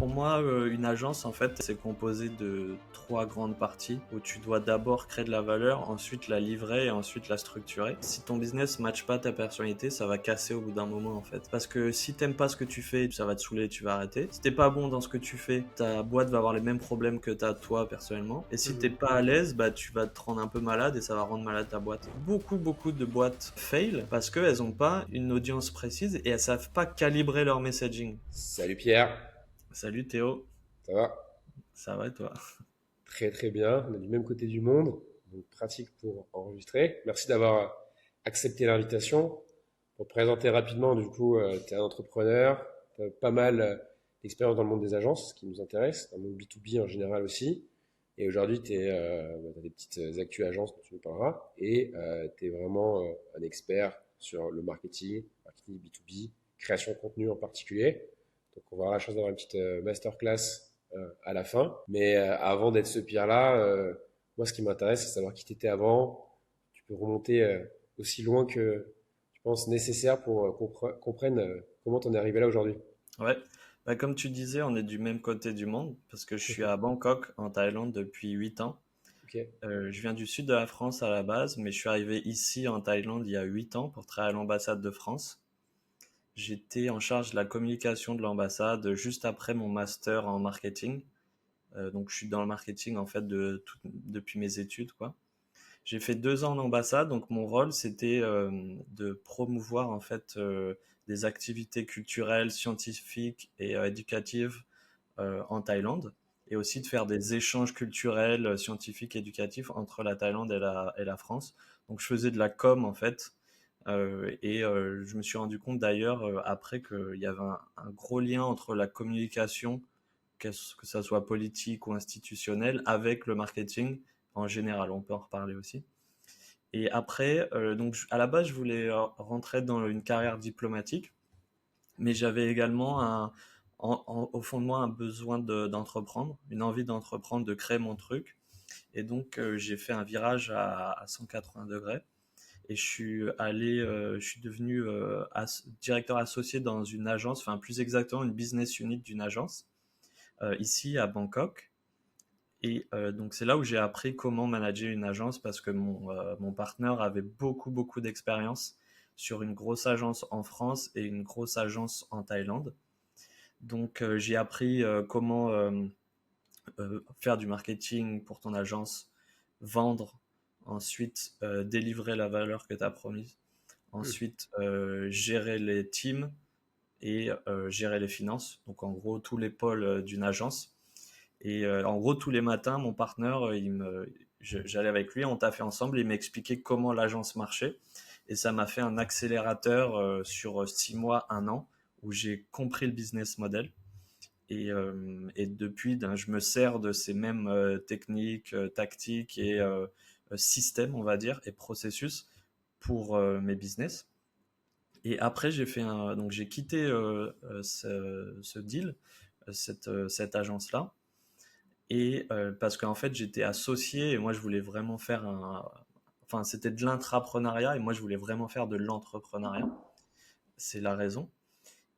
Pour moi, une agence, en fait, c'est composé de trois grandes parties où tu dois d'abord créer de la valeur, ensuite la livrer et ensuite la structurer. Si ton business matche pas ta personnalité, ça va casser au bout d'un moment, en fait. Parce que si t'aimes pas ce que tu fais, ça va te saouler, tu vas arrêter. Si t'es pas bon dans ce que tu fais, ta boîte va avoir les mêmes problèmes que t'as toi personnellement. Et si t'es pas à l'aise, bah tu vas te rendre un peu malade et ça va rendre malade ta boîte. Beaucoup de boîtes fail parce qu'elles ont pas une audience précise et elles savent pas calibrer leur messaging. Salut Pierre, Salut Théo, ça va? ça va et toi? Très très bien, on est du même côté du monde, donc pratique pour enregistrer. Merci d'avoir accepté l'invitation. Pour te présenter rapidement, du coup, tu es un entrepreneur, tu as pas mal d'expérience dans le monde des agences, ce qui nous intéresse, dans le monde B2B en général aussi. Et aujourd'hui, tu as des petites actus agences dont tu nous parleras, et tu es vraiment un expert sur le marketing B2B, création de contenu en particulier. Donc on va avoir la chance d'avoir une petite masterclass à la fin. Mais avant d'être ce Pierre-là, moi ce qui m'intéresse, c'est savoir qui t'étais avant. Tu peux remonter aussi loin que tu penses nécessaire pour qu'on comprenne comment t'en es arrivé là aujourd'hui. Ouais, bah, comme tu disais, on est du même côté du monde parce que je suis à Bangkok en Thaïlande depuis 8 ans. Ok. Je viens du sud de la France à la base, mais je suis arrivé ici en Thaïlande il y a 8 ans pour travailler à l'ambassade de France. J'étais en charge de la communication de l'ambassade juste après mon master en marketing. Donc je suis dans le marketing en fait depuis mes études, quoi. J'ai fait 2 ans en ambassade, donc mon rôle c'était de promouvoir en fait des activités culturelles, scientifiques et éducatives en Thaïlande, et aussi de faire des échanges culturels, scientifiques, éducatifs entre la Thaïlande et la France. Donc je faisais de la com en fait, et je me suis rendu compte d'ailleurs après qu'il y avait un gros lien entre la communication, que ça soit politique ou institutionnelle, avec le marketing en général. On peut en reparler aussi. Et après, donc à la base, je voulais rentrer dans une carrière diplomatique, mais j'avais également au fond de moi un besoin d'entreprendre, une envie d'entreprendre, de créer mon truc. Et donc, j'ai fait un virage à 180 degrés et je suis devenu directeur associé dans une agence, enfin plus exactement une business unit d'une agence ici à Bangkok. Et donc c'est là où j'ai appris comment manager une agence parce que mon partenaire avait beaucoup d'expérience sur une grosse agence en France et une grosse agence en Thaïlande. Donc j'ai appris comment faire du marketing pour ton agence, vendre, ensuite délivrer la valeur que tu as promise, Hmm. ensuite gérer les teams et gérer les finances. Donc en gros tous les pôles d'une agence. Et en gros, tous les matins, mon partenaire, j'allais avec lui, on taffait ensemble, il m'expliquait comment l'agence marchait. Et ça m'a fait un accélérateur sur 6 mois, un an, où j'ai compris le business model. Et depuis, ben, je me sers de ces mêmes techniques, tactiques et systèmes, on va dire, et processus pour mes business. Et après, donc j'ai quitté ce deal, cette agence-là, et parce qu'en fait, j'étais associé et moi, je voulais vraiment faire enfin, c'était de l'intrapreneuriat et moi, je voulais vraiment faire de l'entrepreneuriat. C'est la raison.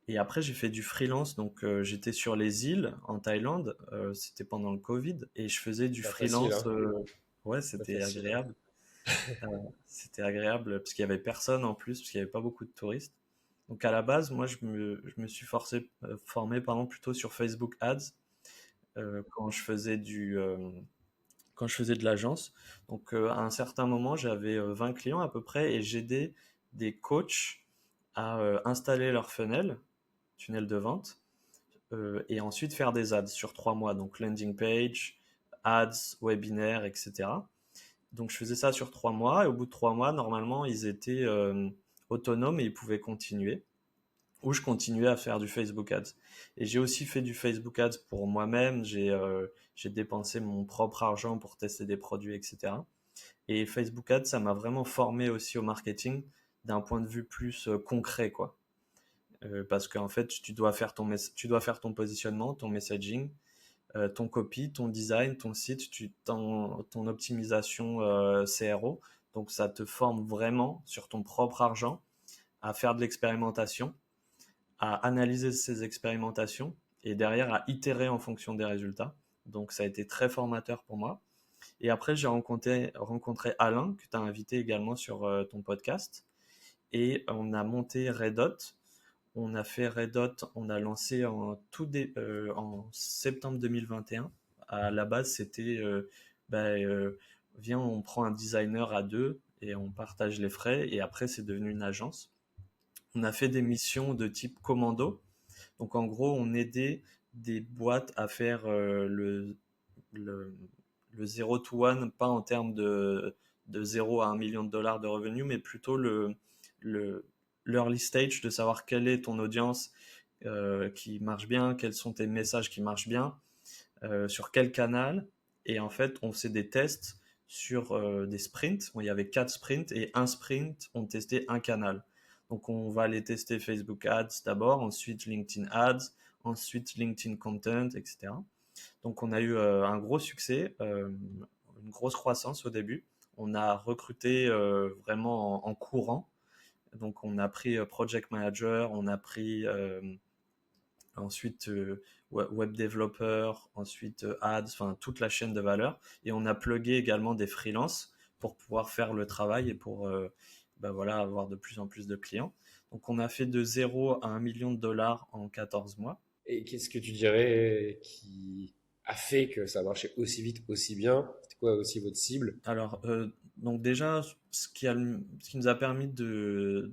Et après, j'ai fait du freelance. Donc, j'étais sur les îles en Thaïlande. C'était pendant le Covid et je faisais du Pas facile, freelance. hein? Ouais, Pas c'était facile, hein? agréable. Euh, C'était agréable parce qu'il y avait personne en plus, parce qu'il y avait pas beaucoup de touristes. Donc, à la base, moi, je me suis formé, pardon, plutôt sur Facebook Ads quand je faisais quand je faisais de l'agence. Donc, à un certain moment, j'avais 20 clients à peu près et j'aidais des coachs à installer leur tunnel de vente, et ensuite faire des ads sur 3 mois. Donc, landing page, ads, webinaire, etc. Donc, je faisais ça sur 3 mois et au bout de 3 mois, normalement, ils étaient autonomes et ils pouvaient continuer. Ou je continuais à faire du Facebook Ads. Et j'ai aussi fait du Facebook Ads pour moi-même. J'ai dépensé mon propre argent pour tester des produits, etc. Et Facebook Ads, ça m'a vraiment formé aussi au marketing d'un point de vue plus concret, quoi. Parce qu'en fait, tu dois faire ton positionnement, ton messaging, ton copy, ton design, ton site, ton optimisation CRO. Donc, ça te forme vraiment sur ton propre argent à faire de l'expérimentation, à analyser ces expérimentations et derrière à itérer en fonction des résultats. Donc ça a été très formateur pour moi. Et après, j'ai rencontré Alain, que tu as invité également sur ton podcast. Et on a monté Red Hot. On a fait Red Hot, on a lancé en septembre 2021. À la base, c'était bah, viens, on prend un designer à deux et on partage les frais. Et après, c'est devenu une agence. On a fait des missions de type commando. Donc en gros, on aidait des boîtes à faire le, le 0 to 1, pas en termes de 0 à 1 million de dollars de revenus, mais plutôt le, l'early stage, de savoir quelle est ton audience qui marche bien, quels sont tes messages qui marchent bien, sur quel canal. Et en fait, on faisait des tests sur des sprints. Bon, il y avait 4 sprints et un sprint, on testait un canal. Donc on va aller tester Facebook Ads d'abord, ensuite LinkedIn Ads, ensuite LinkedIn Content, etc. Donc on a eu un gros succès, une grosse croissance au début. On a recruté vraiment en courant. Donc on a pris Project Manager, on a pris ensuite web developer, ensuite ads, enfin toute la chaîne de valeur. Et on a plugué également des freelances pour pouvoir faire le travail et pour bah voilà, avoir de plus en plus de clients. Donc on a fait de 0 à 1 million de dollars en 14 mois. Et qu'est-ce que tu dirais qui a fait que ça a marché aussi vite, aussi bien? C'était quoi aussi votre cible? Alors, donc déjà, ce qui nous a permis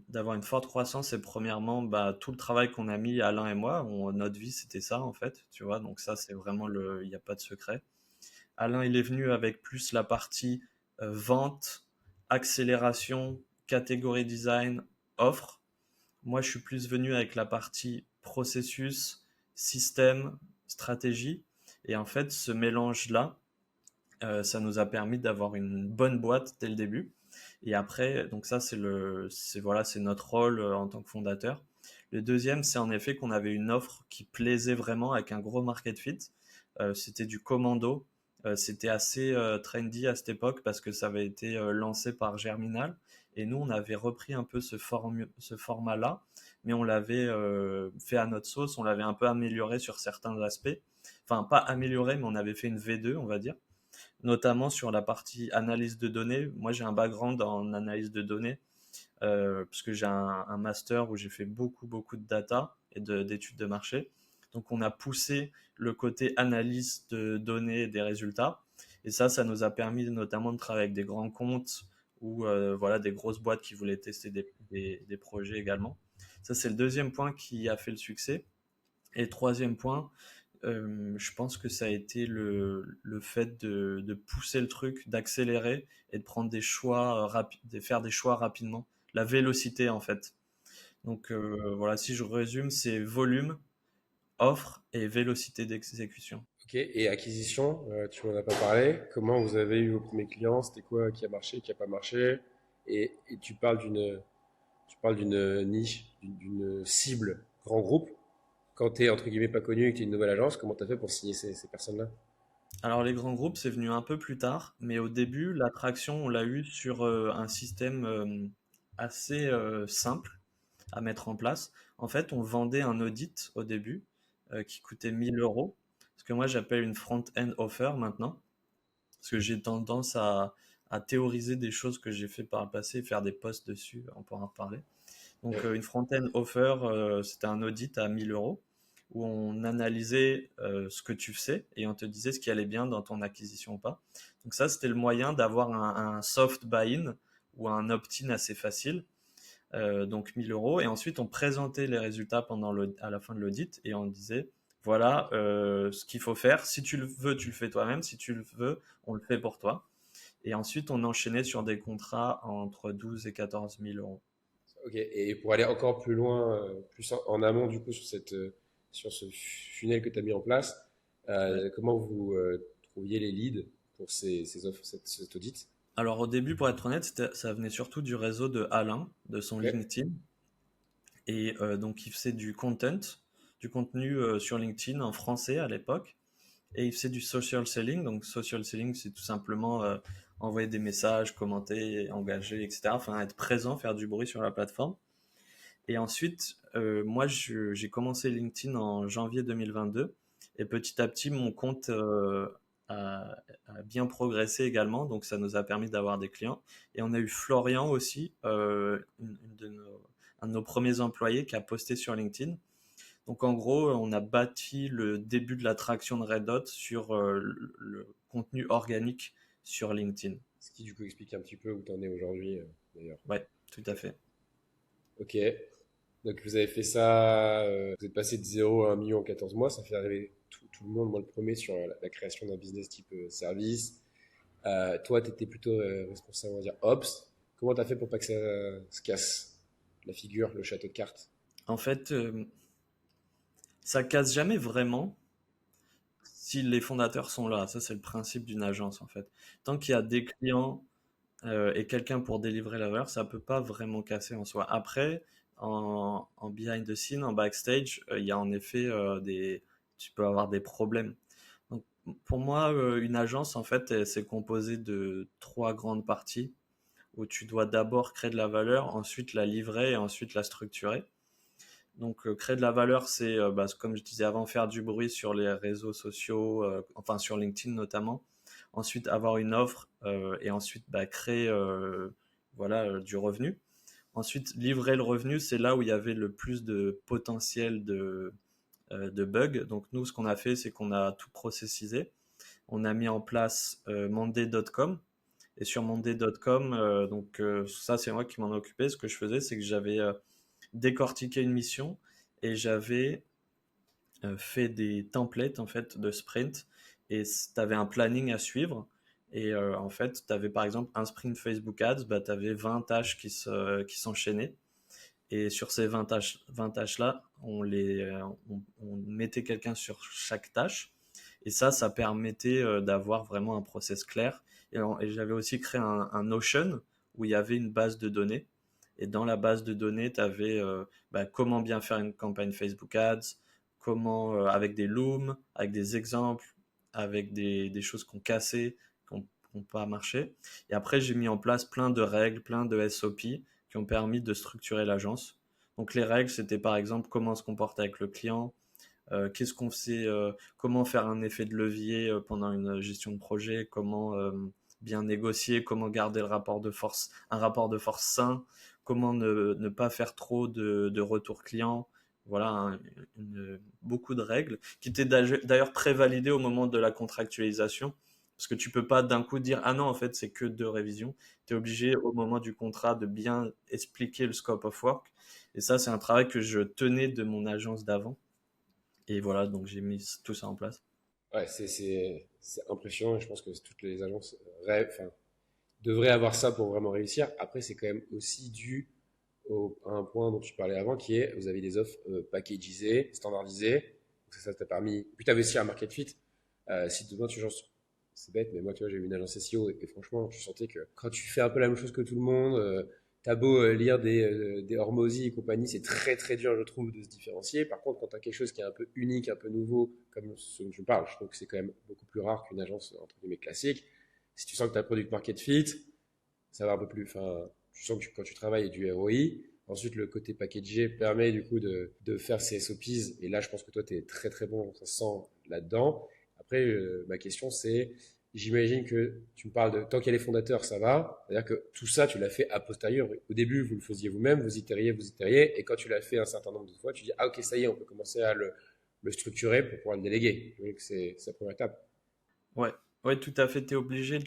d'avoir une forte croissance, c'est premièrement bah, tout le travail qu'on a mis, Alain et moi. Notre vie, c'était ça, en fait, tu vois. Donc ça, c'est vraiment il n'y a pas de secret. Alain, il est venu avec plus la partie vente, accélération, catégorie design, offre. Moi, je suis plus venu avec la partie processus, système, stratégie. Et en fait, ce mélange-là, ça nous a permis d'avoir une bonne boîte dès le début. Et après, donc ça, c'est notre rôle en tant que fondateur. Le deuxième, c'est en effet qu'on avait une offre qui plaisait vraiment avec un gros market fit. C'était du commando. C'était assez trendy à cette époque parce que ça avait été lancé par Germinal. Et nous, on avait repris un peu ce format-là, mais on l'avait fait à notre sauce. On l'avait un peu amélioré sur certains aspects. Enfin, pas amélioré, mais on avait fait une V2, on va dire, notamment sur la partie analyse de données. Moi, j'ai un background en analyse de données, parce que j'ai un master où j'ai fait beaucoup de data et d'études de marché. Donc, on a poussé le côté analyse de données et des résultats. Et ça nous a permis notamment de travailler avec des grands comptes ou voilà, des grosses boîtes qui voulaient tester des projets également. Ça, c'est le deuxième point qui a fait le succès. Et le troisième point, je pense que ça a été le fait de pousser le truc, d'accélérer et de prendre des choix rapides, de faire des choix rapidement. La vélocité, en fait. Donc voilà, si je résume, c'est volume, offre et vélocité d'exécution. Ok, et acquisition, tu m'en as pas parlé. Comment vous avez eu vos premiers clients? C'était quoi qui a marché, qui a pas marché? Et tu parles d'une niche, d'une cible grand groupe. Quand tu es entre guillemets pas connu et que tu es une nouvelle agence, comment tu as fait pour signer ces personnes-là? Alors les grands groupes, c'est venu un peu plus tard, mais au début, l'attraction, on l'a eu sur un système assez simple à mettre en place. En fait, on vendait un audit au début qui coûtait 1 000 euros, ce que moi j'appelle une front-end offer maintenant, parce que j'ai tendance à théoriser des choses que j'ai fait par le passé et faire des posts dessus, on pourra en parler. Donc une front-end offer, c'était un audit à 1 000 euros où on analysait ce que tu faisais et on te disait ce qui allait bien dans ton acquisition ou pas. Donc ça, c'était le moyen d'avoir un soft buy-in ou un opt-in assez facile, donc 1 000 euros. Et ensuite, on présentait les résultats à la fin de l'audit et on disait, voilà ce qu'il faut faire. Si tu le veux, tu le fais toi-même. Si tu le veux, on le fait pour toi. Et ensuite, on enchaînait sur des contrats entre 12 et 14 000 euros. Ok, et pour aller encore plus loin, plus en amont du coup sur ce funnel que tu as mis en place, Ouais. comment vous trouviez les leads pour ces offres, cet audit? Alors au début, pour être honnête, ça venait surtout du réseau de Alain, de son Ok, LinkedIn. Et donc il faisait du content, du contenu sur LinkedIn en français à l'époque. Et il faisait du social selling. Donc social selling, c'est tout simplement envoyer des messages, commenter, engager, etc. Enfin être présent, faire du bruit sur la plateforme. Et ensuite, moi, j'ai commencé LinkedIn en janvier 2022 et petit à petit, mon compte a bien progressé également, donc ça nous a permis d'avoir des clients. Et on a eu Florian aussi, un de nos premiers employés qui a posté sur LinkedIn. Donc en gros, on a bâti le début de l'attraction de Red Dot sur le contenu organique sur LinkedIn. Ce qui du coup explique un petit peu où tu en es aujourd'hui, d'ailleurs. Ouais, tout à fait. Ok. Donc vous avez fait ça, vous êtes passé de 0 à 1 million en 14 mois, ça fait arriver tout le monde, moi le premier, sur la création d'un business type service. Toi, tu étais plutôt responsable, on va dire, Ops. Comment tu as fait pour pas que ça se casse la figure, le château de cartes? En fait, ça casse jamais vraiment si les fondateurs sont là. Ça, c'est le principe d'une agence, en fait. Tant qu'il y a des clients et quelqu'un pour délivrer la valeur, ça peut pas vraiment casser en soi. Après, en behind the scene, en backstage, il y a en effet tu peux avoir des problèmes. Donc, pour moi, une agence, en fait, c'est composé de trois grandes parties où tu dois d'abord créer de la valeur, ensuite la livrer et ensuite la structurer. Donc, créer de la valeur, c'est, comme je disais avant, faire du bruit sur les réseaux sociaux, enfin sur LinkedIn notamment. Ensuite, avoir une offre et ensuite créer voilà, du revenu. Ensuite, livrer le revenu, c'est là où il y avait le plus de potentiel de bugs. Donc, nous, ce qu'on a fait, c'est qu'on a tout processisé. On a mis en place Monday.com. Et sur Monday.com, ça, c'est moi qui m'en occupais. Ce que je faisais, c'est que j'avais décortiqué une mission et j'avais fait des templates en fait de sprint et tu avais un planning à suivre et en fait tu avais par exemple un sprint Facebook Ads, tu avais 20 tâches qui s'enchaînaient et sur ces 20 tâches là on mettait quelqu'un sur chaque tâche et ça permettait d'avoir vraiment un process clair et j'avais aussi créé un Notion où il y avait une base de données et dans la base de données tu avais comment bien faire une campagne Facebook Ads, comment avec des looms, avec des exemples, avec des choses qu'on cassait, qui n'ont pas marché. Et après, j'ai mis en place plein de règles, plein de SOP qui ont permis de structurer l'agence. Donc les règles, c'était par exemple comment se comporter avec le client, qu'est-ce qu'on sait, comment faire un effet de levier pendant une gestion de projet, comment bien négocier, comment garder un rapport de force sain, comment ne pas faire trop de retours clients. Voilà, beaucoup de règles qui étaient d'ailleurs prévalidées au moment de la contractualisation. Parce que tu peux pas d'un coup dire ah non en fait c'est que deux révisions. Tu es obligé au moment du contrat de bien expliquer le scope of work. Et ça c'est un travail que je tenais de mon agence d'avant. Et voilà, donc j'ai mis tout ça en place. Ouais, c'est impressionnant et je pense que toutes les agences rêvent, enfin, devraient avoir ça pour vraiment réussir. Après, c'est quand même aussi dû à un point dont tu parlais avant qui est vous avez des offres packagisées, standardisées. Donc ça t'a permis. Puis tu avais aussi un market fit. Si demain tu changes, c'est bête, mais moi tu vois, j'ai eu une agence SEO et franchement, je sentais que quand tu fais un peu la même chose que tout le monde, t'as beau lire des Hormozy et compagnie, c'est très très dur, je trouve, de se différencier. Par contre, quand tu as quelque chose qui est un peu unique, un peu nouveau, comme ce dont je parle, je trouve que c'est quand même beaucoup plus rare qu'une agence entre guillemets classique. Si tu sens que tu as product market fit, ça va un peu plus. Enfin, tu sens que quand tu travailles, il y a du ROI. Ensuite, le côté packagé permet du coup de faire ces SOPs. Et là, je pense que toi, tu es très très bon, ça se sent là-dedans. Après, ma question, c'est, j'imagine que tu me parles de tant qu'il y a les fondateurs, ça va. C'est-à-dire que tout ça, tu l'as fait a posteriori. Au début, vous le faisiez vous-même, vous iteriez. Et quand tu l'as fait un certain nombre de fois, tu dis, ah ok, ça y est, on peut commencer à le structurer pour pouvoir le déléguer. Je veux dire que c'est la première étape. Ouais, ouais, tout à fait. T'es obligé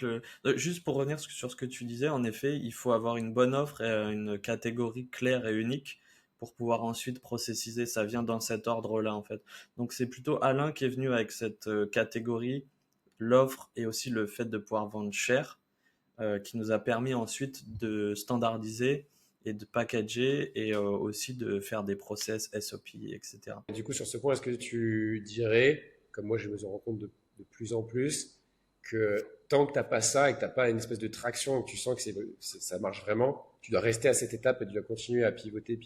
juste pour revenir sur ce que tu disais, en effet, il faut avoir une bonne offre et une catégorie claire et unique pour pouvoir ensuite processiser. Ça vient dans cet ordre-là, en fait. Donc c'est plutôt Alain qui est venu avec cette catégorie, l'offre et aussi le fait de pouvoir vendre cher, qui nous a permis ensuite de standardiser et de packager et aussi de faire des process SOP, etc. Et du coup, sur ce point, est-ce que tu dirais, comme moi je me rends compte de plus en plus, que tant que tu n'as pas ça et que tu n'as pas une espèce de traction et que tu sens que ça marche vraiment, tu dois rester à cette étape et tu dois continuer à pivoter,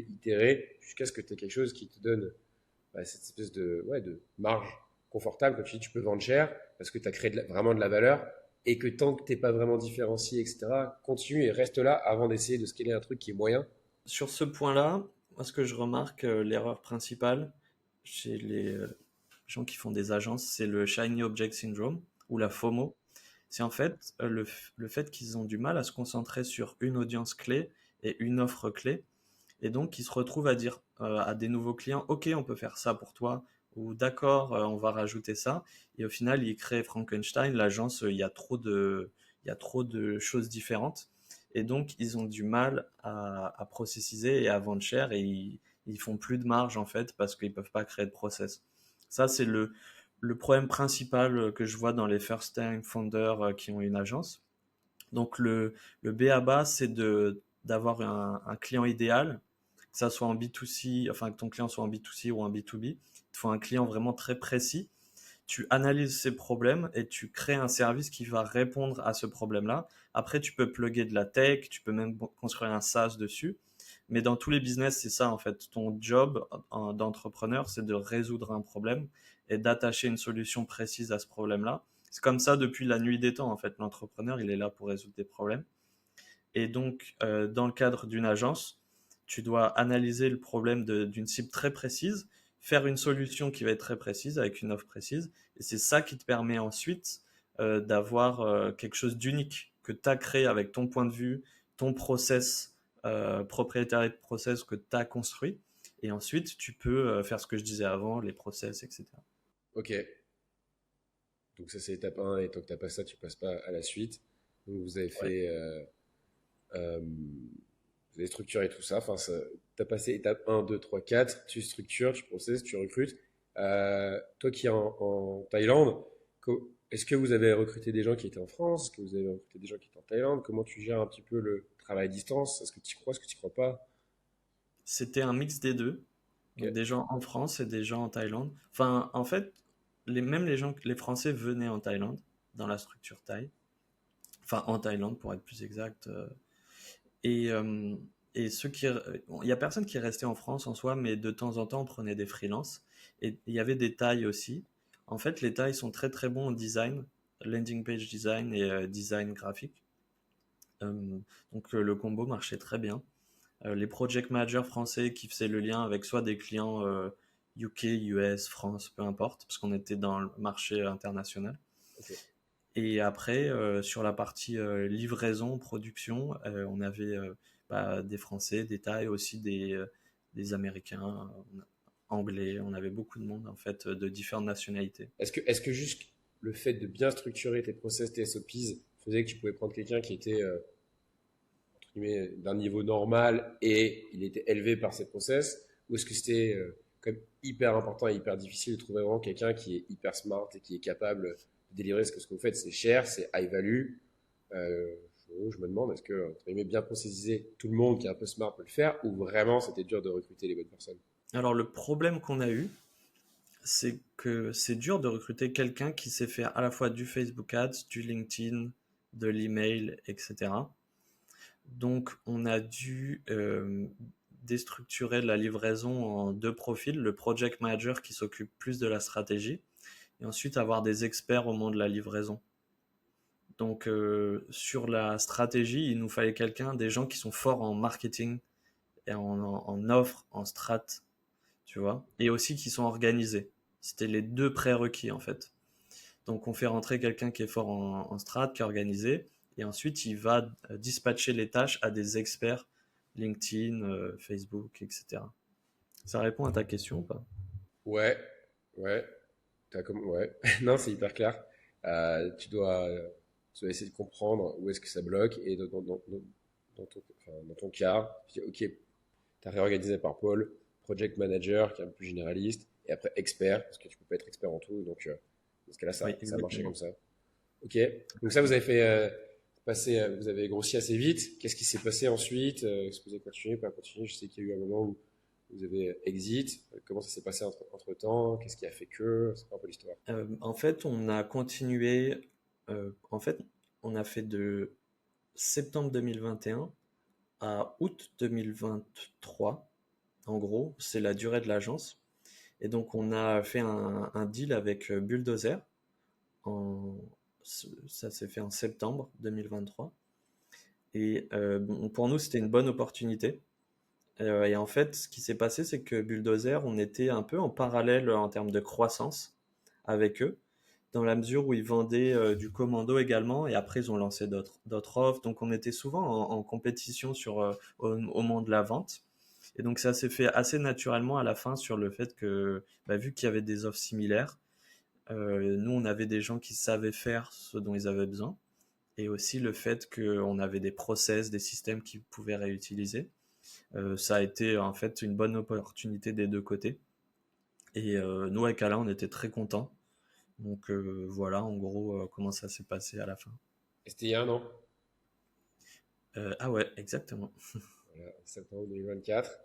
itérer, jusqu'à ce que tu aies quelque chose qui te donne cette espèce de marge confortable. Comme tu dis, tu peux vendre cher parce que tu as créé vraiment de la valeur et que tant que tu n'es pas vraiment différencié, etc., continue et reste là avant d'essayer de scaler un truc qui est moyen. Sur ce point-là, moi, ce que je remarque, l'erreur principale chez les gens qui font des agences, c'est le Shiny Object Syndrome ou la FOMO. C'est en fait le fait qu'ils ont du mal à se concentrer sur une audience clé et une offre clé. Et donc, ils se retrouvent à dire à des nouveaux clients, OK, on peut faire ça pour toi, ou d'accord, on va rajouter ça. Et au final, ils créent Frankenstein, l'agence, il y a trop de choses différentes. Et donc, ils ont du mal à processiser et à vendre cher et ils font plus de marge en fait parce qu'ils peuvent pas créer de process. Ça, c'est le problème principal que je vois dans les first time founders qui ont une agence. Donc, le B à bas, c'est d'avoir un client idéal, que ça soit en B2C, enfin que ton client soit en B2C ou en B2B. Il te faut un client vraiment très précis. Tu analyses ses problèmes et tu crées un service qui va répondre à ce problème-là. Après, tu peux plugger de la tech, tu peux même construire un SaaS dessus. Mais dans tous les business, c'est ça en fait. Ton job d'entrepreneur, c'est de résoudre un problème et d'attacher une solution précise à ce problème-là. C'est comme ça depuis la nuit des temps en fait. L'entrepreneur, il est là pour résoudre des problèmes. Et donc, dans le cadre d'une agence, tu dois analyser le problème d'une cible très précise, faire une solution qui va être très précise avec une offre précise. Et c'est ça qui te permet ensuite d'avoir quelque chose d'unique que tu as créé avec ton point de vue, ton process, propriétaire de process que tu as construit. Et ensuite, tu peux faire ce que je disais avant, les process, etc. Ok, donc ça c'est étape 1 et tant que tu n'as pas ça, tu passes pas à la suite. Donc vous avez Ouais. fait, vous avez structuré tout ça. Enfin, tu as passé étape 1, 2, 3, 4, tu structures, tu processes, tu recrutes. Toi qui es en Thaïlande, est-ce que vous avez recruté des gens qui étaient en France? Est-ce que vous avez recruté des gens qui étaient en Thaïlande? Comment tu gères un petit peu le travail à distance? Est-ce que tu y crois, est-ce que tu y crois pas? C'était un mix des deux. Donc Ok. des gens en France et des gens en Thaïlande. Enfin, en fait, même les Français venaient en Thaïlande, dans la structure thaï. Enfin, en Thaïlande, pour être plus exact. Et, euh, et il y a personne qui est resté en France en soi, mais de temps en temps, on prenait des freelances. Et il y avait des Thaïs aussi. En fait, les Thaïs sont très très bons en design, landing page design et design graphique. Donc le combo marchait très bien. Les project managers français qui faisaient le lien avec soit des clients UK, US, France, peu importe, parce qu'on était dans le marché international. Ok. Et après, sur la partie livraison, production, on avait des Français, des Thaïs, aussi des Américains, Anglais. On avait beaucoup de monde en fait de différentes nationalités. Est-ce que juste le fait de bien structurer tes process, tes SOPs, faisait que tu pouvais prendre quelqu'un qui était entre guillemets, d'un niveau normal et il était élevé par ses process, ou est-ce que c'était quand même hyper important et hyper difficile de trouver vraiment quelqu'un qui est hyper smart et qui est capable de délivrer ce que vous faites, c'est cher, c'est high value. Euh, je me demande, est-ce que entre guillemets, bien préciser, tout le monde qui est un peu smart peut le faire, ou vraiment c'était dur de recruter les bonnes personnes? Alors le problème qu'on a eu, c'est que c'est dur de recruter quelqu'un qui sait faire à la fois du Facebook Ads, du LinkedIn, de l'email, etc. Donc, on a dû déstructurer la livraison en deux profils, le project manager qui s'occupe plus de la stratégie, et ensuite avoir des experts au moment de la livraison. Donc, sur la stratégie, il nous fallait quelqu'un, des gens qui sont forts en marketing et en offre, en strat, tu vois, et aussi qui sont organisés. C'était les deux prérequis en fait. Donc on fait rentrer quelqu'un qui est fort en strat, qui est organisé, et ensuite il va dispatcher les tâches à des experts LinkedIn, Facebook, etc. Ça répond à ta question ou pas? Ouais, ouais, ouais. Non, c'est hyper clair. Tu dois essayer de comprendre où est-ce que ça bloque et dans ton cas, tu dis, ok, tu as réorganisé par pôle, project manager qui est un peu plus généraliste, et après expert, parce que tu peux pas être expert en tout, donc dans ce cas-là, Oui, ça a marché comme exactement. ça. Ok, donc ça, vous avez fait vous avez grossi assez vite. Qu'est-ce qui s'est passé ensuite? Est-ce que vous avez continué, pas continué? Je sais qu'il y a eu un moment où vous avez exit. Comment ça s'est passé entre temps? Qu'est-ce qui a fait que? C'est quoi un peu l'histoire? En fait, on a continué. En fait, on a fait de septembre 2021 à août 2023. En gros, c'est la durée de l'agence. Et donc, on a fait un deal avec Bulldozer. En, Ça s'est fait en septembre 2023. Et bon, pour nous, c'était une bonne opportunité. Et en fait, ce qui s'est passé, c'est que Bulldozer, on était un peu en parallèle en termes de croissance avec eux, dans la mesure où ils vendaient du commando également, et après ils ont lancé d'autres offres. Donc on était souvent en compétition au moment de la vente. Et donc ça s'est fait assez naturellement à la fin sur le fait que, bah, vu qu'il y avait des offres similaires, nous on avait des gens qui savaient faire ce dont ils avaient besoin, et aussi le fait qu'on avait des process, des systèmes qu'ils pouvaient réutiliser. Ça a été en fait une bonne opportunité des deux côtés. Et nous, avec Alain, on était très contents. Donc voilà, en gros, comment ça s'est passé à la fin. Et c'était il y a un an, Ah ouais, exactement. voilà, septembre 2024.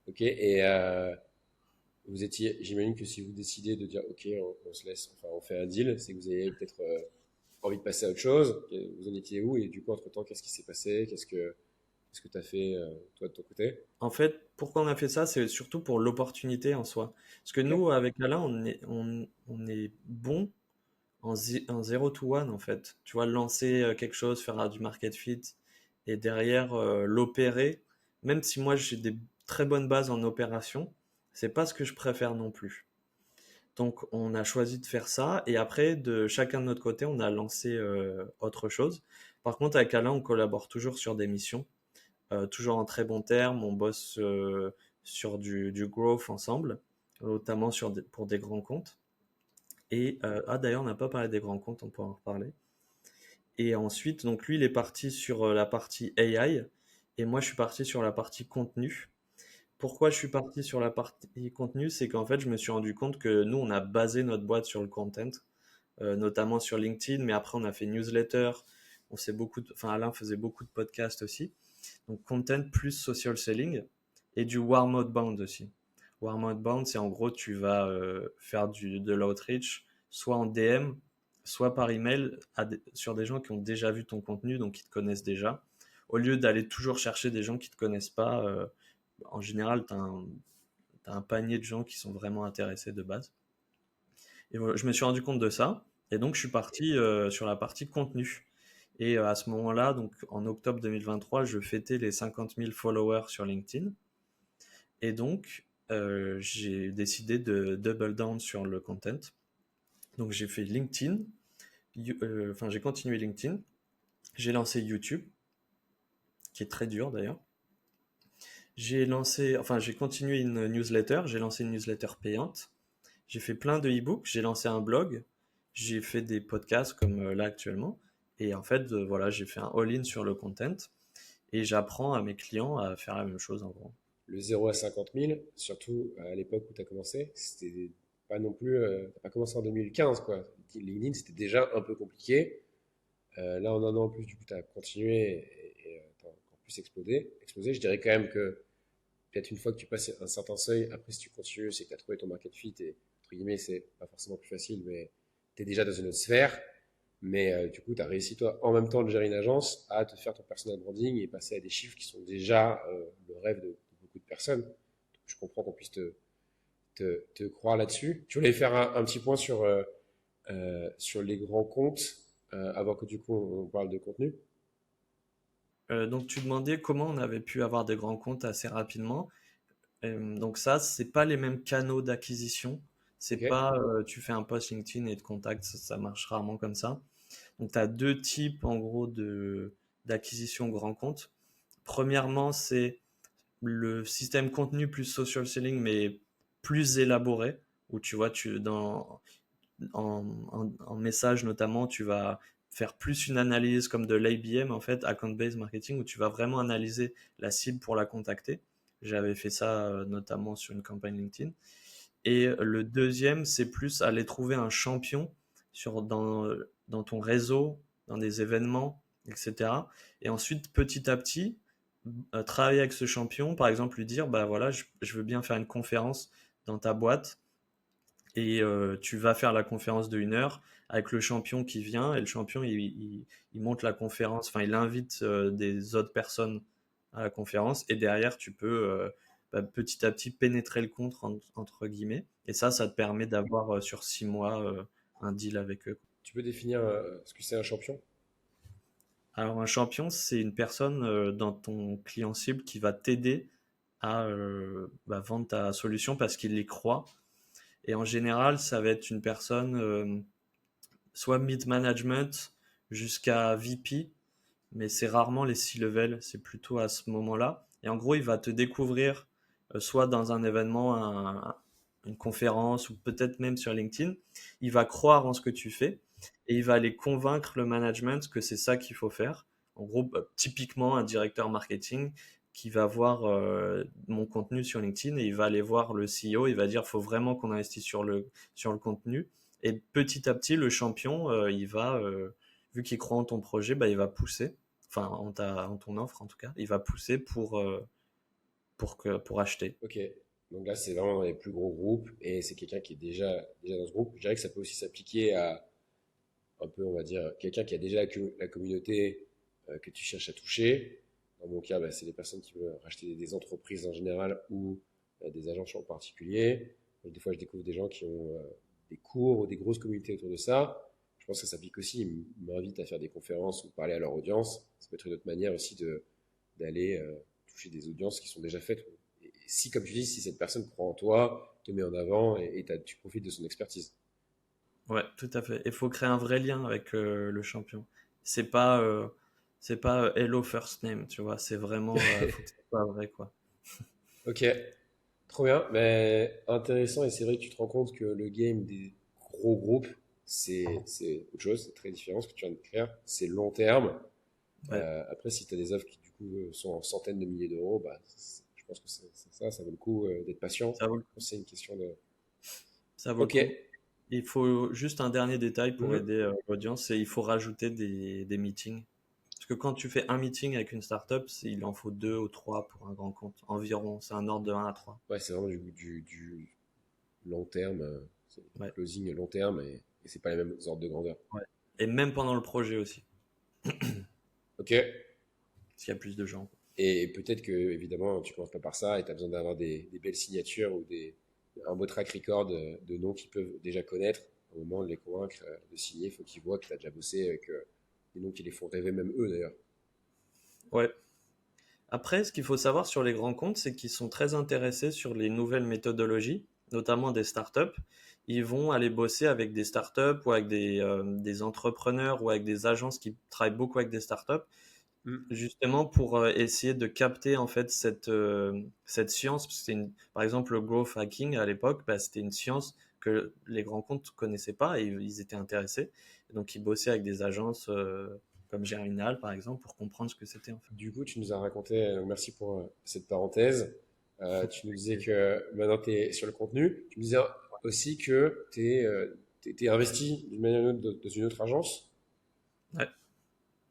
Ok, et vous étiez, j'imagine que si vous décidez de dire, ok, on se laisse, enfin, on fait un deal, c'est que vous avez peut-être envie de passer à autre chose. Vous en étiez où? Et du coup, entre-temps, qu'est-ce qui s'est passé? Qu'est-ce que tu as fait, toi, de ton côté? En fait, pourquoi on a fait ça, c'est surtout pour l'opportunité en soi. Parce que Ok. nous, avec Alain, on est bon en 0 to 1 en fait. Tu vois, lancer quelque chose, faire du market fit et derrière l'opérer, même si moi j'ai des très bonnes bases en opération, c'est pas ce que je préfère non plus. Donc on a choisi de faire ça et après de chacun de notre côté on a lancé autre chose. Par contre avec Alain on collabore toujours sur des missions, toujours en très bons termes, on bosse sur du growth ensemble, notamment pour des grands comptes. Et ah d'ailleurs on n'a pas parlé des grands comptes, on pourra en reparler. Et ensuite donc lui il est parti sur la partie AI et moi je suis parti sur la partie contenu. Pourquoi je suis parti sur la partie contenu, c'est qu'en fait, je me suis rendu compte que nous, on a basé notre boîte sur le content, notamment sur LinkedIn, mais après, on a fait newsletter, enfin, Alain faisait beaucoup de podcasts aussi. Donc, content plus social selling et du warm outbound aussi. Warm outbound, c'est en gros, tu vas faire de l'outreach, soit en DM, soit par email sur des gens qui ont déjà vu ton contenu, donc qui te connaissent déjà, au lieu d'aller toujours chercher des gens qui te connaissent pas. En général, t'as un panier de gens qui sont vraiment intéressés de base. Et voilà, je me suis rendu compte de ça. Et donc, je suis parti sur la partie contenu. Et à ce moment-là, donc en octobre 2023, je fêtais les 50 000 followers sur LinkedIn. Et donc, j'ai décidé de double down sur le content. Donc, j'ai fait LinkedIn. Enfin, j'ai continué LinkedIn. J'ai lancé YouTube, qui est très dur d'ailleurs. J'ai continué une newsletter. J'ai lancé une newsletter payante. J'ai fait plein de e-books, j'ai lancé un blog, j'ai fait des podcasts comme là actuellement. Et en fait, voilà, j'ai fait un all-in sur le content et j'apprends à mes clients à faire la même chose en gros. Le 0 à 50 000, surtout à l'époque où tu as commencé, c'était pas non plus, t'as pas commencé en 2015, quoi. LinkedIn, c'était déjà un peu compliqué. Là, en un an en plus, du coup, tu as continué et t'as encore plus explosé. Je dirais quand même que peut-être une fois que tu passes un certain seuil, après, si tu continues, c'est que tu as trouvé ton market fit et, entre guillemets, c'est pas forcément plus facile, mais tu es déjà dans une autre sphère. Mais du coup, tu as réussi, toi, en même temps de gérer une agence, à te faire ton personal branding et passer à des chiffres qui sont déjà le rêve de beaucoup de personnes. Donc, je comprends qu'on puisse te croire là-dessus. Tu voulais faire un petit point sur les grands comptes, avant que du coup on parle de contenu. Donc tu demandais comment on avait pu avoir des grands comptes assez rapidement. Donc ça, c'est pas les mêmes canaux d'acquisition. C'est Ok. pas tu fais un post LinkedIn et te contactes, ça marche rarement comme ça. Donc tu as deux types en gros de d'acquisition grand compte. Premièrement, c'est le système contenu plus social selling, mais plus élaboré, où tu vois, en message notamment, tu vas faire plus une analyse comme de l'ABM, en fait, account-based marketing, où tu vas vraiment analyser la cible pour la contacter. J'avais fait ça notamment sur une campagne LinkedIn. Et le deuxième, c'est plus aller trouver un champion dans ton réseau, dans des événements, etc. Et ensuite, petit à petit, travailler avec ce champion, par exemple lui dire, bah voilà, je veux bien faire une conférence dans ta boîte et tu vas faire la conférence de 1 heure avec le champion qui vient et le champion il monte la conférence, enfin il invite des autres personnes à la conférence et derrière tu peux bah, petit à petit pénétrer le compte entre guillemets et ça te permet d'avoir sur 6 mois un deal avec eux. Tu peux définir ce que c'est un champion? Alors un champion c'est une personne dans ton client cible qui va t'aider à vendre ta solution parce qu'il y croit. Et en général, ça va être une personne soit mid-management jusqu'à VP, mais c'est rarement les C-level, c'est plutôt à ce moment-là. Et en gros, il va te découvrir soit dans un événement, une conférence ou peut-être même sur LinkedIn. Il va croire en ce que tu fais et il va aller convaincre le management que c'est ça qu'il faut faire. En gros, typiquement un directeur marketing qui va voir mon contenu sur LinkedIn et il va aller voir le CEO, il va dire faut vraiment qu'on investisse sur le contenu. Et petit à petit, le champion, il va, vu qu'il croit en ton projet, bah, il va pousser enfin en ton offre en tout cas, il va pousser pour acheter. Ok. Donc là, c'est vraiment dans les plus gros groupes et c'est quelqu'un qui est déjà dans ce groupe. Je dirais que ça peut aussi s'appliquer à un peu, on va dire, quelqu'un qui a déjà la communauté que tu cherches à toucher. Dans mon cas, bah, c'est les personnes qui veulent racheter des entreprises en général ou des agences en particulier. Donc, des fois, je découvre des gens qui ont des cours ou des grosses communautés autour de ça. Je pense que ça s'applique aussi. Ils m'invitent à faire des conférences ou parler à leur audience. Ça peut être une autre manière aussi d'aller toucher des audiences qui sont déjà faites. Et si, comme tu dis, si cette personne croit en toi, te met en avant et tu profites de son expertise. Ouais, tout à fait. Il faut créer un vrai lien avec le champion. C'est pas, euh, c'est pas Hello First Name, tu vois. C'est vraiment, faut que ça soit vrai, quoi. Ok, trop bien, mais intéressant et c'est vrai que tu te rends compte que le game des gros groupes, c'est autre chose, c'est très différent ce que tu viens de décrire, c'est long terme. Ouais, Après, si tu as des offres qui du coup sont en centaines de milliers d'euros, bah, je pense que ça vaut le coup d'être patient. ça vaut le coup. C'est une question de... Ça vaut le Ok. coup. Il faut juste un dernier détail pour Mhm. aider l'audience, c'est il faut rajouter des meetings. Parce que quand tu fais un meeting avec une startup, il en faut deux ou trois pour un grand compte. Environ, c'est un ordre de 1 à 3. Ouais, c'est vraiment du long terme, c'est du Ouais, closing long terme et c'est pas les mêmes ordres de grandeur. ouais. Et même pendant le projet aussi, Ok. s'il y a plus de gens. Et peut-être que, évidemment, tu commences pas par ça et tu as besoin d'avoir des belles signatures ou un beau track record de noms qu'ils peuvent déjà connaître. Au moment de les convaincre de signer, il faut qu'ils voient que tu as déjà bossé avec des noms qui les font rêver, même eux d'ailleurs. Ouais. Après, ce qu'il faut savoir sur les grands comptes, c'est qu'ils sont très intéressés sur les nouvelles méthodologies, notamment des startups. Ils vont aller bosser avec des startups ou avec des entrepreneurs ou avec des agences qui travaillent beaucoup avec des startups, Mm. justement pour essayer de capter en fait cette science. Parce que par exemple, le growth hacking à l'époque, bah, c'était une science que les grands comptes connaissaient pas et ils étaient intéressés. Et donc, ils bossaient avec des agences comme Germinal, par exemple, pour comprendre ce que c'était en fait. Du coup, tu nous as raconté, merci pour cette parenthèse. Tu nous disais que maintenant tu es sur le contenu. Tu nous disais aussi que tu es, investi d'une manière ou d'une autre dans une autre agence. Ouais.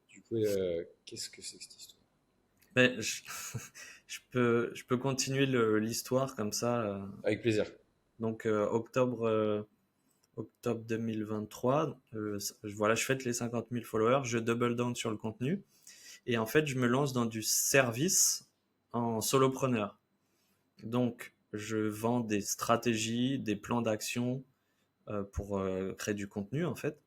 Du coup, qu'est-ce que c'est que cette histoire? Mais je peux continuer l'histoire comme ça. Avec plaisir. Donc, octobre 2023, voilà, je fête les 50 000 followers, je double down sur le contenu. Et en fait, je me lance dans du service en solopreneur. Donc, je vends des stratégies, des plans d'action pour créer du contenu, en fait.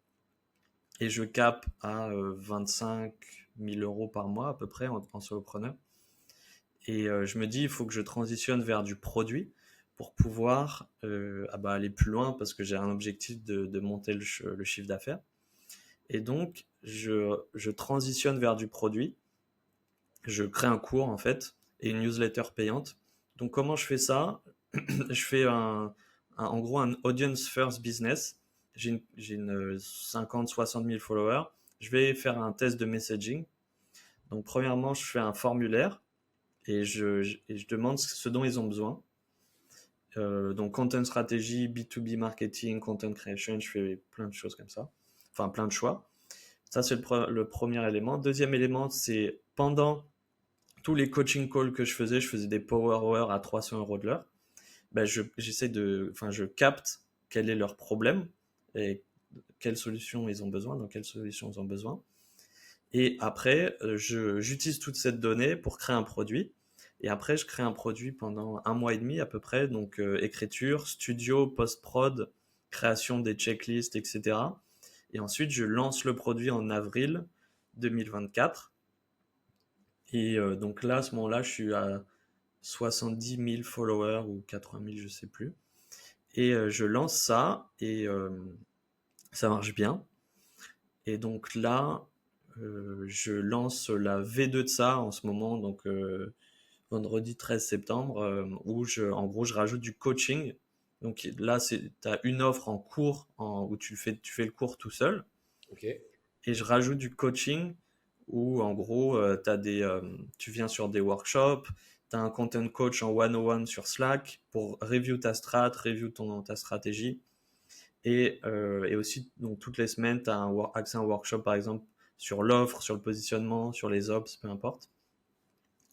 Et je cap à 25 000 euros par mois à peu près en solopreneur. Et je me dis, il faut que je transitionne vers du produit pour pouvoir aller plus loin parce que j'ai un objectif de monter le chiffre d'affaires. Et donc, je transitionne vers du produit. Je crée un cours en fait et une newsletter payante. Donc, comment je fais ça? Je fais en gros un audience first business. J'ai une 50-60 000 followers. Je vais faire un test de messaging. Donc, premièrement, je fais un formulaire et je demande ce dont ils ont besoin. Donc content strategy, B2B marketing, content creation, je fais plein de choses comme ça. Enfin, plein de choix. Ça, c'est le premier élément. Deuxième élément, c'est pendant tous les coaching calls que je faisais des power hours à 300 euros de l'heure. Ben, je capte quel est leur problème et quelles solutions ils ont besoin, dans quelles solutions ils ont besoin. Et après, j'utilise toute cette donnée pour créer un produit. Et après, je crée un produit pendant un mois et demi à peu près. Donc, écriture, studio, post-prod, création des checklists, etc. Et ensuite, je lance le produit en avril 2024. Et donc là, à ce moment-là, 70 000 followers ou 80 000, je sais plus. Et je lance ça et ça marche bien. Et donc là, je lance la V2 de ça en ce moment, donc vendredi 13 septembre, où en gros, je rajoute du coaching. Donc là, tu as une offre en cours où tu fais le cours tout seul. Ok. Et je rajoute du coaching où en gros, tu viens sur des workshops, tu as un content coach en 101 sur Slack pour review ta strat, review ta stratégie. Et aussi, donc toutes les semaines, tu as accès à un workshop par exemple sur l'offre, sur le positionnement, sur les ops, peu importe.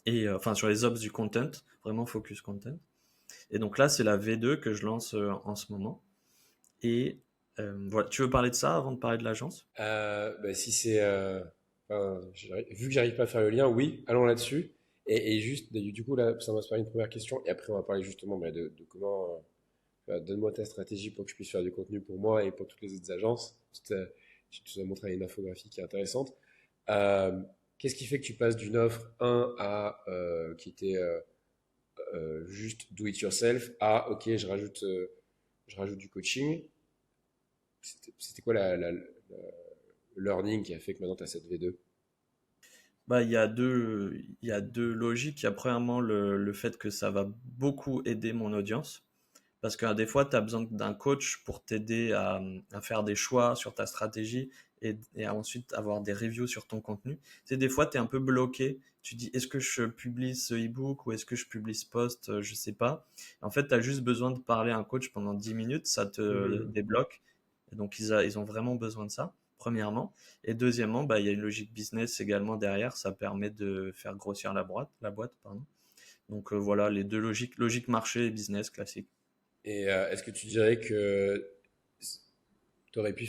Et enfin, sur les ops du content, vraiment focus content. Et donc là, c'est la V2 que je lance en ce moment. Et voilà, tu veux parler de ça avant de parler de l'agence? Bah, si c'est, vu que j'arrive pas à faire le lien, oui, allons là-dessus. Et juste, du coup, là, ça m'inspire une première question. Et après, on va parler justement bah, de comment, donne-moi ta stratégie pour que je puisse faire du contenu pour moi et pour toutes les autres agences. Tu nous as montré une infographie qui est intéressante. Euh, Qu'est-ce qui fait que tu passes d'une offre 1 à qui était juste do it yourself à ok, je rajoute du coaching. C'était quoi le learning qui a fait que maintenant tu as cette V2? Bah, il y a deux logiques. Il y a premièrement le fait que ça va beaucoup aider mon audience. Parce que des fois, tu as besoin d'un coach pour t'aider à faire des choix sur ta stratégie et à ensuite avoir des reviews sur ton contenu. C'est des fois, tu es un peu bloqué. Tu dis, est-ce que je publie ce e-book ou est-ce que je publie ce post? Je sais pas. En fait, tu as juste besoin de parler à un coach pendant 10 minutes, ça te Hmm. débloque. Et donc, ils ont vraiment besoin de ça, premièrement. Et deuxièmement, bah, il y a une logique business également derrière. Ça permet de faire grossir la boîte, pardon. Donc voilà, les deux logiques, logique marché et business classique. Et est-ce que tu dirais que tu aurais pu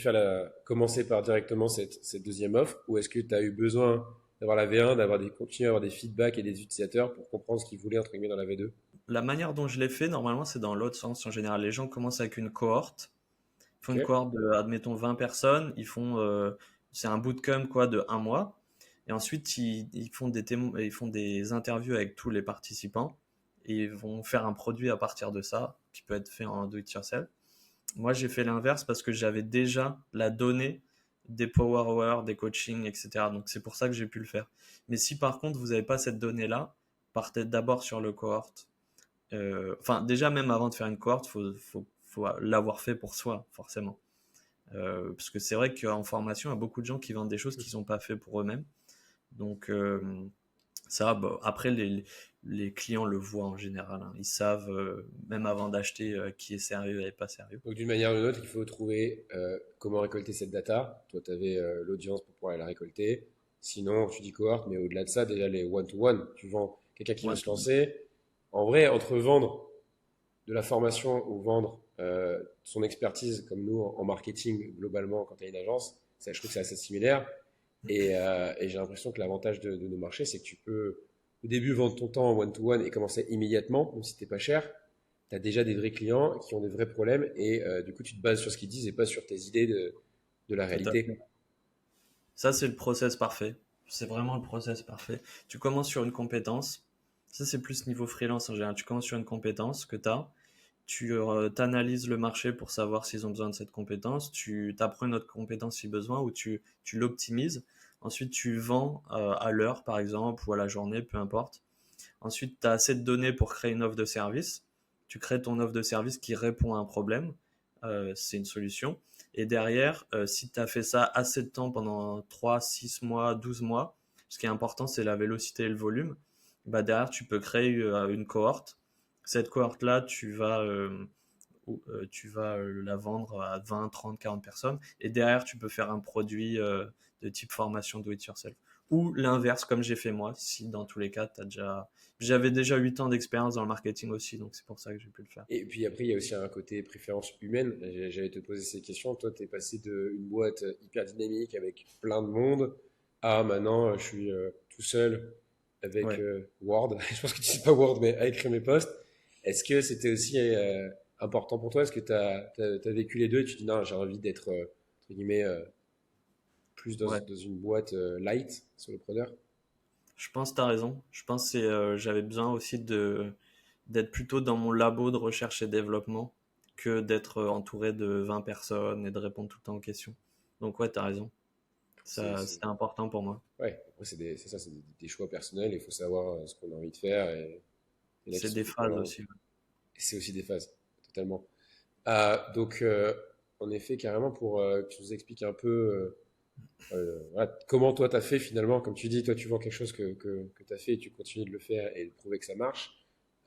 commencer par directement cette deuxième offre ou est-ce que tu as eu besoin d'avoir la V1, continuer à avoir des feedbacks et des utilisateurs pour comprendre ce qu'ils voulaient entre guillemets dans la V2? La manière dont je l'ai fait, normalement, c'est dans l'autre sens. En général, les gens commencent avec une cohorte. Ils font Ok. une cohorte de, admettons, 20 personnes. C'est un bootcamp quoi, de un mois. Et ensuite, ils font des interviews avec tous les participants. Et ils vont faire un produit à partir de ça, qui peut être fait en do-it-yourself. Moi, j'ai fait l'inverse parce que j'avais déjà la donnée des power hours, des coachings, etc. Donc, c'est pour ça que j'ai pu le faire. Mais si par contre, vous n'avez pas cette donnée-là, partez d'abord sur le cohorte. Enfin, déjà, même avant de faire une cohorte, faut l'avoir fait pour soi, forcément. Parce que c'est vrai qu'en formation, il y a beaucoup de gens qui vendent des choses qu'ils n'ont pas fait pour eux-mêmes. Donc, ça, bah, après, les clients le voient en général, hein. Ils savent, même avant d'acheter, qui est sérieux et pas sérieux. Donc d'une manière ou d'une autre, il faut trouver comment récolter cette data. Toi, tu avais l'audience pour pouvoir la récolter. Sinon, tu dis cohorte, mais au-delà de ça, déjà les one-to-one, tu vends quelqu'un qui veut One se to one. lancer. En vrai, entre vendre de la formation ou vendre son expertise, comme nous en marketing globalement, quand tu as une agence, ça, je trouve que c'est assez similaire. Et j'ai l'impression que l'avantage de nos marchés, c'est que tu peux au début vendre ton temps en one-to-one et commencer immédiatement, même si t'es pas cher. Tu as déjà des vrais clients qui ont des vrais problèmes et du coup, tu te bases sur ce qu'ils disent et pas sur tes idées de la Tout à fait. réalité. Ça, c'est le process parfait. C'est vraiment le process parfait. Tu commences sur une compétence. Ça, c'est plus niveau freelance en général. Tu commences sur une compétence que tu as. Tu analyses le marché pour savoir s'ils ont besoin de cette compétence. Tu t'apprends une autre compétence si besoin ou tu l'optimises. Ensuite, tu vends à l'heure, par exemple, ou à la journée, peu importe. Ensuite, tu as assez de données pour créer une offre de service. Tu crées ton offre de service qui répond à un problème. C'est une solution. Et derrière, si tu as fait ça assez de temps pendant 3, 6 mois, 12 mois, ce qui est important, c'est la vélocité et le volume, bah derrière, tu peux créer une cohorte. Cette cohorte-là, tu vas la vendre à 20, 30, 40 personnes. Et derrière, tu peux faire un produit de type formation do it yourself. Ou l'inverse, comme j'ai fait moi, si dans tous les cas, j'avais déjà 8 ans d'expérience dans le marketing aussi, donc c'est pour ça que j'ai pu le faire. Et puis après, il y a aussi un côté préférence humaine. J'allais te poser ces questions. Toi, tu es passé d'une boîte hyper dynamique avec plein de monde à maintenant, je suis tout seul avec Ouais. Word. Je pense que tu sais pas Word, mais à écrire mes posts. Est-ce que c'était aussi important pour toi? Est-ce que tu as vécu les deux et tu dis non, j'ai envie d'être, entre guillemets, plus Ouais. dans une boîte light, solopreneur? Je pense que tu as raison. Je pense que j'avais besoin aussi d'être plutôt dans mon labo de recherche et développement que d'être entouré de 20 personnes et de répondre tout le temps aux questions. Donc ouais, tu as raison. C'est, Ça, c'est- c'était important pour moi. ouais, après, c'est ça, c'est des choix personnels. Il faut savoir ce qu'on a envie de faire et C'est là-dessus, des il faut pas. phases aussi. Et c'est aussi des phases, totalement. Donc, en effet, carrément, pour que tu nous expliques un peu voilà, comment toi t'as fait finalement, comme tu dis, toi tu vois quelque chose que tu as fait et tu continues de le faire et de prouver que ça marche.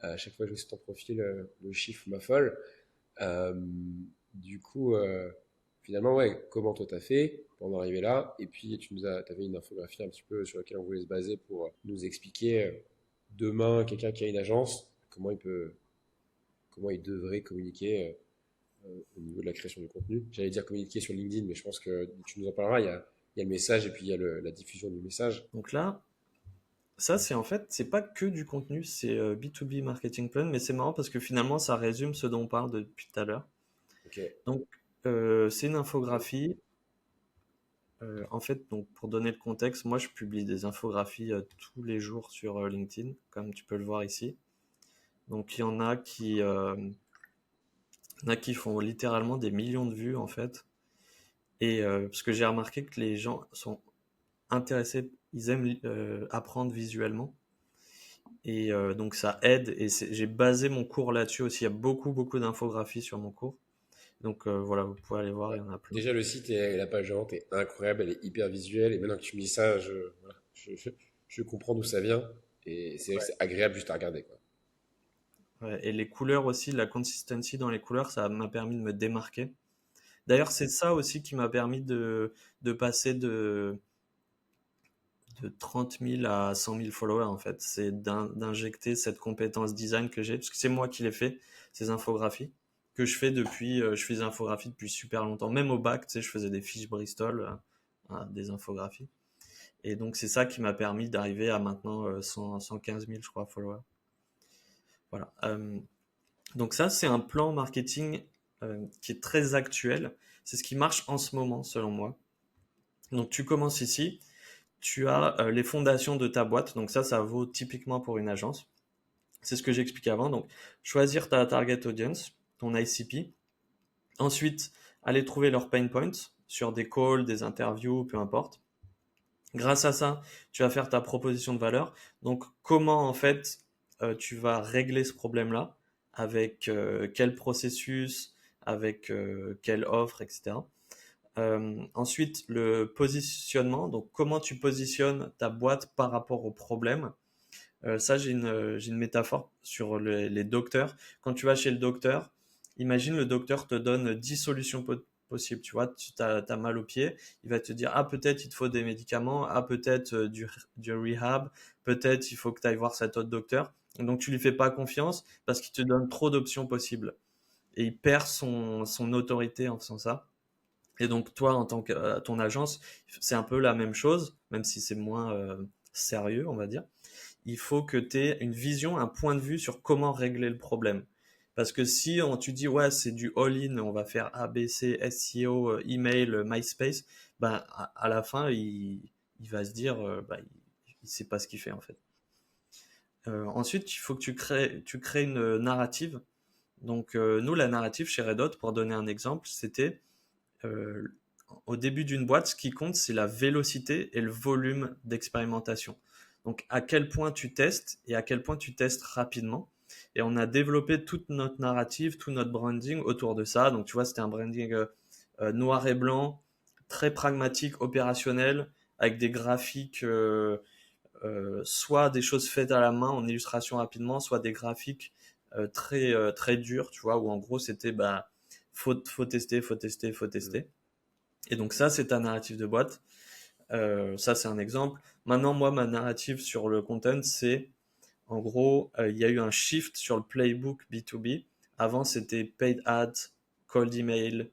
À chaque fois que je vois sur ton profil, le chiffre m'affole. Euh, du coup, finalement, ouais, comment toi t'as fait pour en arriver là? Et puis, t'avais une infographie un petit peu sur laquelle on voulait se baser pour nous expliquer demain, quelqu'un qui a une agence, comment il devrait communiquer au niveau de la création du contenu. J'allais dire communiquer sur LinkedIn, mais je pense que tu nous en parleras. Il y a le message et puis il y a la diffusion du message. Donc là, ça c'est en fait, c'est pas que du contenu, c'est B2B marketing plan, mais c'est marrant parce que finalement ça résume ce dont on parle depuis tout à l'heure. Ok. Donc c'est une infographie. En fait, donc pour donner le contexte, moi je publie des infographies tous les jours sur LinkedIn, comme tu peux le voir ici. Donc il y en a qui font littéralement des millions de vues en fait. Et parce que j'ai remarqué que les gens sont intéressés, ils aiment apprendre visuellement. Et donc ça aide. Et j'ai basé mon cours là-dessus aussi. Il y a beaucoup, beaucoup d'infographies sur mon cours. Donc voilà, vous pouvez aller voir, Ouais. il y en a plein. Déjà, le site et la page de vente est incroyable, elle est hyper visuelle. Et maintenant que tu me dis ça, voilà, je comprends d'où ça vient. Et c'est vrai que c'est agréable juste à regarder, quoi. Ouais, et les couleurs aussi, la consistency dans les couleurs, ça m'a permis de me démarquer. D'ailleurs, c'est ça aussi qui m'a permis de passer de 30 000 à 100 000 followers, en fait. C'est d'injecter cette compétence design que j'ai, parce que c'est moi qui l'ai fait, ces infographies, que je fais depuis, je fais des infographies depuis super longtemps. Même au bac, tu sais, je faisais des fiches Bristol, des infographies. Et donc, c'est ça qui m'a permis d'arriver à maintenant 115 000, je crois, followers. Voilà. Donc ça, c'est un plan marketing qui est très actuel. C'est ce qui marche en ce moment, selon moi. Donc tu commences ici, tu as les fondations de ta boîte. Donc ça vaut typiquement pour une agence. C'est ce que j'expliquais avant. Donc choisir ta target audience, ton ICP. Ensuite, aller trouver leurs pain points sur des calls, des interviews, peu importe. Grâce à ça, tu vas faire ta proposition de valeur. Donc, comment en fait tu vas régler ce problème-là, avec quel processus, avec quelle offre, etc. Ensuite, le positionnement. Donc, comment tu positionnes ta boîte par rapport au problème. Ça, j'ai une métaphore sur les docteurs. Quand tu vas chez le docteur, imagine le docteur te donne 10 solutions possibles. Tu vois, tu as mal au pied, il va te dire, ah, peut-être il te faut des médicaments, ah, peut-être du rehab, peut-être il faut que tu ailles voir cet autre docteur. Et donc, tu lui fais pas confiance parce qu'il te donne trop d'options possibles. Et il perd son autorité en faisant ça. Et donc, toi, en tant que ton agence, c'est un peu la même chose, même si c'est moins sérieux, on va dire. Il faut que tu aies une vision, un point de vue sur comment régler le problème. Parce que si tu dis, ouais, c'est du all-in, on va faire ABC, SEO, email, MySpace, ben, à la fin, il va se dire, bah, il sait pas ce qu'il fait en fait. Ensuite, il faut que tu crées une narrative. Donc, nous, la narrative chez Red Hot, pour donner un exemple, c'était euh, au début d'une boîte, ce qui compte, c'est la vélocité et le volume d'expérimentation. Donc, à quel point tu testes et à quel point tu testes rapidement. Et on a développé toute notre narrative, tout notre branding autour de ça. Donc, tu vois, c'était un branding noir et blanc, très pragmatique, opérationnel, avec des graphiques, soit des choses faites à la main en illustration rapidement, soit des graphiques très durs, tu vois, où en gros, c'était bah, faut tester, faut tester, faut Mm. tester. Et donc ça, c'est ta narrative de boîte. Ça, c'est un exemple. Maintenant, moi, ma narrative sur le content, c'est en gros, il y a eu un shift sur le playbook B2B. Avant, c'était paid ads, cold email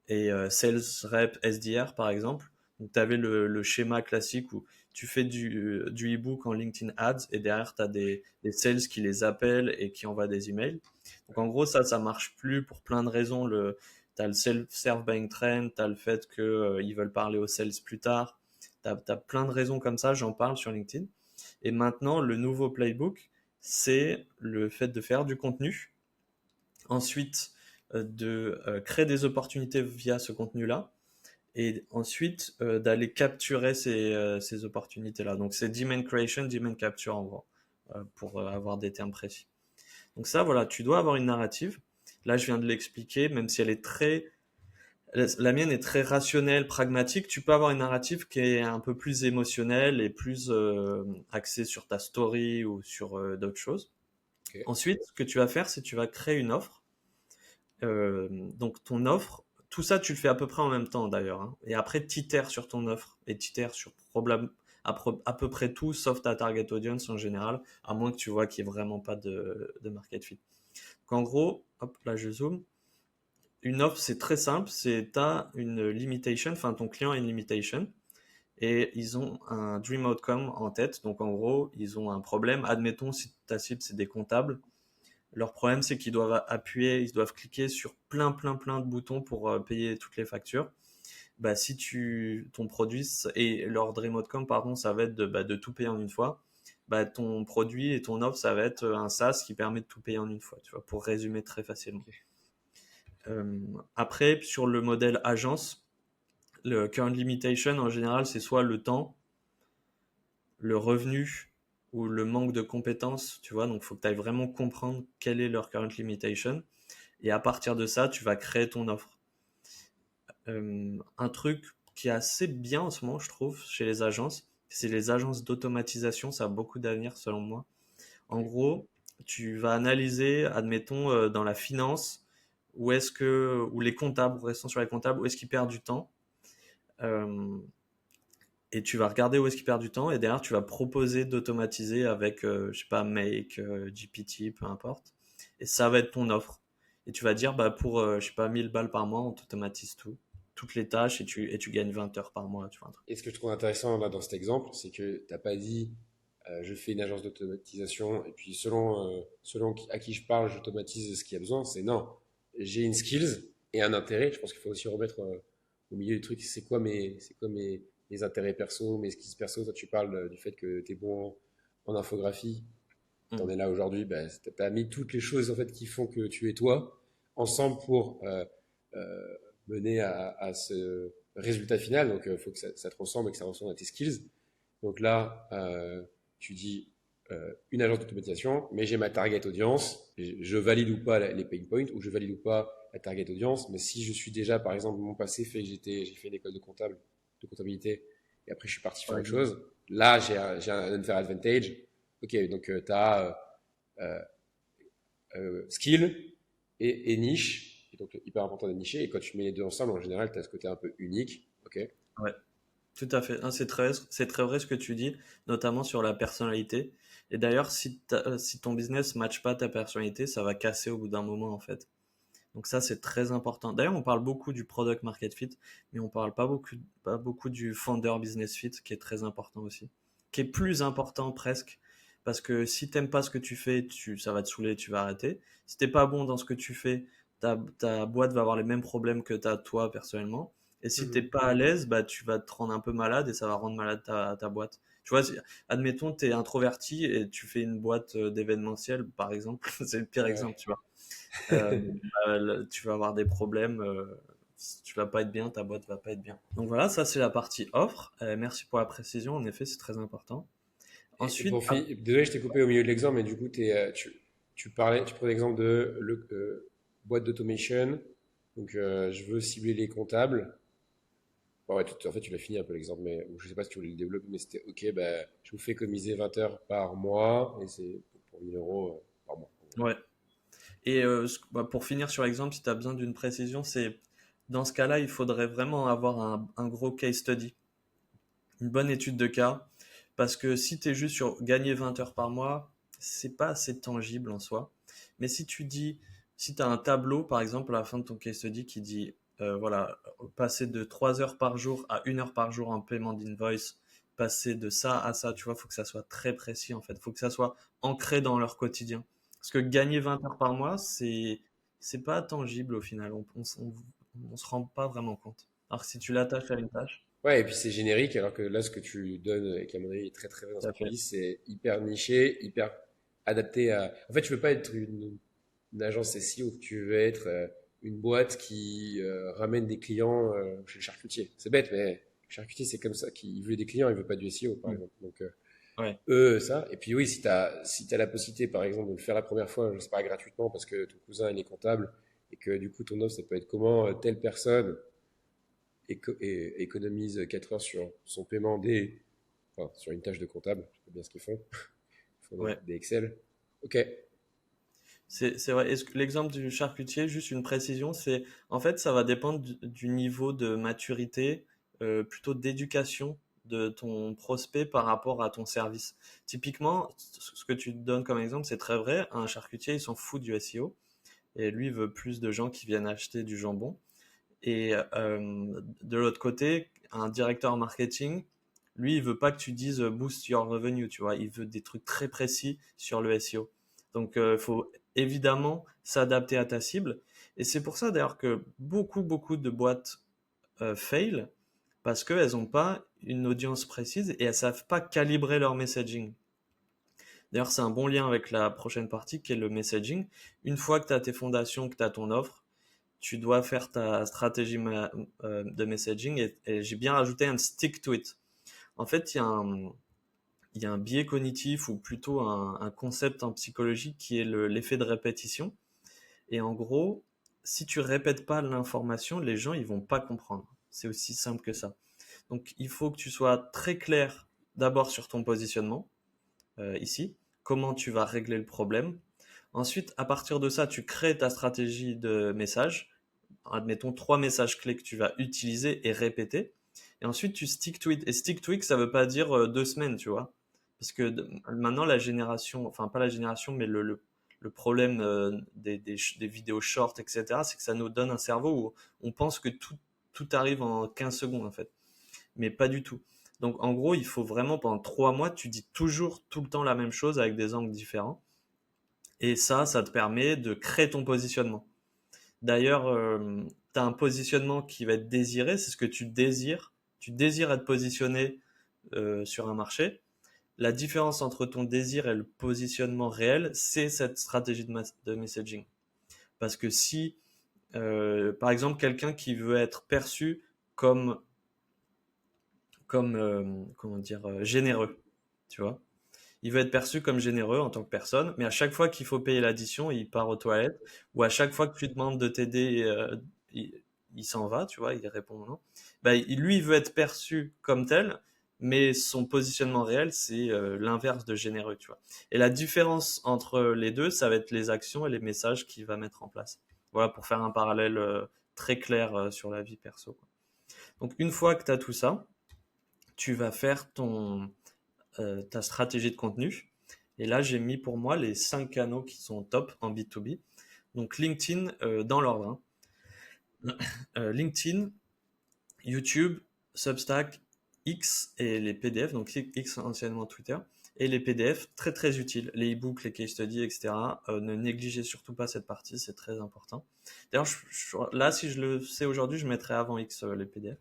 et sales rep SDR, par exemple. Donc, tu avais le schéma classique où tu fais du e-book en LinkedIn Ads et derrière, tu as des sales qui les appellent et qui envoient des emails. Donc, en gros, ça marche plus pour plein de raisons. Tu as le self-serve buying trend, tu as le fait qu'ils veulent parler aux sales plus tard. Tu as plein de raisons comme ça, j'en parle sur LinkedIn. Et maintenant, le nouveau playbook, c'est le fait de faire du contenu. Ensuite, de créer des opportunités via ce contenu-là. Et ensuite, d'aller capturer ces opportunités-là. Donc, c'est demand creation, demand capture en gros, pour avoir des termes précis. Donc ça, voilà, tu dois avoir une narrative. Là, je viens de l'expliquer, même si elle est très... La mienne est très rationnelle, pragmatique. Tu peux avoir une narrative qui est un peu plus émotionnelle et plus axée sur ta story ou sur d'autres choses. Ok. Ensuite, ce que tu vas faire, c'est que tu vas créer une offre. Donc ton offre, tout ça, tu le fais à peu près en même temps d'ailleurs, hein. Et après, tu itères sur ton offre et tu itères sur problème, à peu près tout, sauf ta target audience en général, à moins que tu vois qu'il n'y ait vraiment pas de market fit. Donc, en gros, hop, là je zoome. Une offre, c'est très simple, c'est tu as une limitation, enfin ton client a une limitation, et ils ont un dream outcome en tête. Donc en gros, ils ont un problème. Admettons, si ta cible, c'est des comptables, leur problème, c'est qu'ils doivent appuyer, ils doivent cliquer sur plein de boutons pour payer toutes les factures. Bah, si ton produit, et leur dream outcome, pardon, ça va être de tout payer en une fois. Bah, ton produit et ton offre, ça va être un SaaS qui permet de tout payer en une fois, tu vois, pour résumer très facilement. Après, sur le modèle agence, le current limitation, en général, c'est soit le temps, le revenu ou le manque de compétences, tu vois. Donc, il faut que tu ailles vraiment comprendre quelle est leur current limitation. Et à partir de ça, tu vas créer ton offre. Un truc qui est assez bien en ce moment, je trouve, chez les agences, c'est les agences d'automatisation. Ça a beaucoup d'avenir, selon moi. En Ok. gros, tu vas analyser, admettons, dans la finance, ou les comptables, restons sur les comptables, où est-ce qu'ils perdent du temps. Euh, et tu vas regarder où est-ce qu'ils perdent du temps. Et derrière, tu vas proposer d'automatiser avec, je sais pas, Make, GPT, peu importe. Et ça va être ton offre. Et tu vas dire, bah, pour, je sais pas, 1000 balles par mois, on t'automatise tout. Toutes les tâches et tu gagnes 20 heures par mois, tu vois, un truc. Et ce que je trouve intéressant là dans cet exemple, c'est que t'as pas dit je fais une agence d'automatisation et puis selon à qui je parle, j'automatise ce qu'il y a besoin. C'est non, j'ai une skills et un intérêt. Je pense qu'il faut aussi remettre au milieu du truc, mes intérêts perso, mes skills perso. Toi, tu parles du fait que tu es bon en infographie, t'en Mm. es là aujourd'hui, bah, t'as mis toutes les choses en fait qui font que tu es toi ensemble pour mener à ce résultat final. Donc, il faut que ça te ressemble et que ça ressemble à tes skills. Donc là, tu dis une agence d'automatisation, mais j'ai ma target audience. Je valide ou pas les pain points ou je valide ou pas la target audience. Mais si je suis déjà, par exemple, mon passé fait que j'ai fait une école de comptabilité, et après je suis parti faire Par autre exemple. chose, là j'ai un unfair advantage. Ok, donc tu as skill et niche. Et donc hyper important de nicher. Et quand tu mets les deux ensemble, en général, tu as ce côté un peu unique. Ok. Ouais. Tout à fait. Ah, c'est très vrai ce que tu dis, notamment sur la personnalité. Et d'ailleurs, si ton business ne matche pas ta personnalité, ça va casser au bout d'un moment, en fait. Donc ça, c'est très important. D'ailleurs, on parle beaucoup du product market fit, mais on parle pas beaucoup du founder business fit, qui est très important aussi. Qui est plus important presque. Parce que si t'aimes pas ce que tu fais, ça va te saouler, tu vas arrêter. Si t'es pas bon dans ce que tu fais, ta boîte va avoir les mêmes problèmes que t'as toi personnellement. Et si t'es Mhm. pas à l'aise, bah tu vas te rendre un peu malade et ça va rendre malade ta boîte. Tu vois, admettons, t'es introverti et tu fais une boîte d'événementiel, par exemple. C'est le pire Ouais. exemple, tu vois. Tu vas avoir des problèmes, tu vas pas être bien, ta boîte va pas être bien. Donc voilà, ça c'est la partie offre. Merci pour la précision, en effet, c'est très important. Et Ensuite, pour finir, désolé, je t'ai coupé au milieu de l'exemple, mais du coup, tu parlais, tu prenais l'exemple de boîte d'automation. Donc, je veux cibler les comptables. Bon, ouais, en fait, tu l'as fini un peu l'exemple, mais ou je sais pas si tu voulais le développer, mais c'était OK, bah, je vous fais économiser 20 heures par mois et c'est pour 1000 euros par mois. ouais. Et pour finir sur l'exemple, si tu as besoin d'une précision, c'est dans ce cas-là, il faudrait vraiment avoir un gros case study, une bonne étude de cas, parce que si tu es juste sur gagner 20 heures par mois, c'est pas assez tangible en soi. Mais si tu as un tableau, par exemple, à la fin de ton case study qui dit, voilà, passer de 3 heures par jour à 1 heure par jour en paiement d'invoice, passer de ça à ça, tu vois, il faut que ça soit très précis en fait, il faut que ça soit ancré dans leur quotidien. Parce que gagner 20 heures par mois, c'est pas tangible au final, on se rend pas vraiment compte. Alors que si tu l'attaches à une tâche, Ouais, et puis c'est générique, alors que là, ce que tu donnes, et qui à mon avis est très très vrai dans ce tout que à tu fait. dis, c'est hyper niché, hyper adapté à. En fait, tu veux pas être une agence SEO, tu veux être une boîte qui ramène des clients chez le charcutier. C'est bête, mais le charcutier, c'est comme ça, il veut des clients, il veut pas du SEO, par Mm. exemple. Donc, Ouais, ça. Et puis oui, si t'as la possibilité, par exemple, de le faire la première fois, je sais pas, gratuitement, parce que ton cousin, il est comptable, et que du coup, ton offre, ça peut être comment telle personne économise 4 heures sur son paiement enfin, sur une tâche de comptable. Je sais pas bien ce qu'ils font. Ils font ouais. des Excel. Ok. C'est vrai. Est-ce que l'exemple du charcutier, juste une précision, c'est en fait ça va dépendre du niveau de maturité, plutôt d'éducation de ton prospect par rapport à ton service. Typiquement, ce que tu donnes comme exemple, c'est très vrai. Un charcutier, il s'en fout du SEO et lui veut plus de gens qui viennent acheter du jambon. Et de l'autre côté, un directeur marketing, lui, il veut pas que tu dises boost your revenue, tu vois. Il veut des trucs très précis sur le SEO. Donc, il faut évidemment s'adapter à ta cible. Et c'est pour ça d'ailleurs que beaucoup de boîtes fail parce qu'elles n'ont pas une audience précise et elles savent pas calibrer leur messaging. D'ailleurs, c'est un bon lien avec la prochaine partie qui est le messaging. Une fois que tu as tes fondations, que tu as ton offre, tu dois faire ta stratégie de messaging et j'ai bien rajouté un stick to it. En fait, il y a un biais cognitif ou plutôt un concept en psychologie qui est l'effet de répétition. Et en gros, si tu répètes pas l'information, les gens ils vont pas comprendre. C'est aussi simple que ça. Donc il faut que tu sois très clair d'abord sur ton positionnement ici, comment tu vas régler le problème. Ensuite, à partir de ça, tu crées ta stratégie de message. Admettons 3 messages clés que tu vas utiliser et répéter. Et ensuite, tu stick to it. Et stick to it, ça veut pas dire 2 semaines, tu vois. Parce que maintenant, la génération, enfin pas la génération, mais le problème des vidéos short, etc., c'est que ça nous donne un cerveau où on pense que tout arrive en 15 secondes, en fait. Mais pas du tout. Donc, en gros, il faut vraiment, pendant 3 mois, tu dis toujours, tout le temps la même chose avec des angles différents. Et ça te permet de créer ton positionnement. D'ailleurs, tu as un positionnement qui va être désiré, c'est ce que tu désires. Tu désires être positionné sur un marché. La différence entre ton désir et le positionnement réel, c'est cette stratégie de messaging. Parce que si, par exemple, quelqu'un qui veut être perçu comme, comment dire, généreux, tu vois, il veut être perçu comme généreux en tant que personne, mais à chaque fois qu'il faut payer l'addition, il part aux toilettes, ou à chaque fois que tu demandes de t'aider, il, il s'en va, tu vois, il répond non. Bah, lui, il veut être perçu comme tel, mais son positionnement réel, c'est l'inverse de généreux, tu vois. Et la différence entre les deux, ça va être les actions et les messages qu'il va mettre en place. Voilà, pour faire un parallèle très clair sur la vie perso, quoi. Donc, une fois que tu as tout ça, tu vas faire ta stratégie de contenu. Et là, j'ai mis pour moi les 5 canaux qui sont top en B2B. Donc LinkedIn dans l'ordre, hein. LinkedIn, YouTube, Substack, X et les PDF, donc X anciennement Twitter, et les PDF très très utiles, les e-books, les case studies, etc. Ne négligez surtout pas cette partie, c'est très important. D'ailleurs, là, si je le sais aujourd'hui, je mettrai avant X les PDF.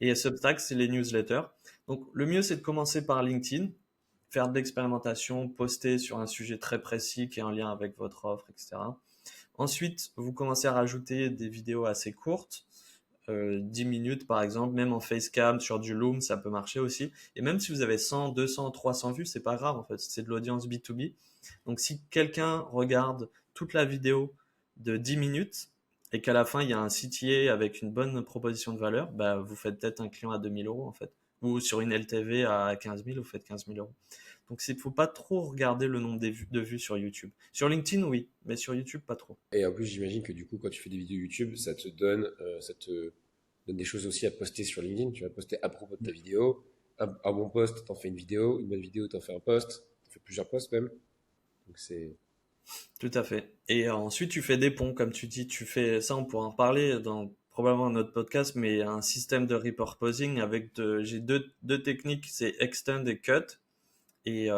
Et Substack, c'est les newsletters. Donc le mieux, c'est de commencer par LinkedIn, faire de l'expérimentation, poster sur un sujet très précis qui est en lien avec votre offre, etc. Ensuite, vous commencez à rajouter des vidéos assez courtes, 10 minutes par exemple, même en facecam, sur du Loom, ça peut marcher aussi. Et même si vous avez 100, 200, 300 vues, c'est pas grave en fait, c'est de l'audience B2B. Donc si quelqu'un regarde toute la vidéo de 10 minutes et qu'à la fin il y a un CTA avec une bonne proposition de valeur, bah, vous faites peut-être un client à 2 000 € en fait. Ou sur une LTV à 15 000, vous faites 15 000 €. Donc il ne faut pas trop regarder le nombre de vues sur YouTube. Sur LinkedIn, oui, mais sur YouTube, pas trop. Et en plus, j'imagine que du coup, quand tu fais des vidéos YouTube, ça te donne des choses aussi à poster sur LinkedIn. Tu vas poster à propos de ta vidéo. Un bon post, t'en fais une vidéo. Une bonne vidéo, t'en fais un post. T'en fais plusieurs posts même. Donc c'est. Tout à fait. Et ensuite, tu fais des ponts, comme tu dis. Tu fais ça, on pourra en reparler dans probablement notre podcast, mais un système de repurposing avec j'ai deux techniques, c'est extend et cut. Et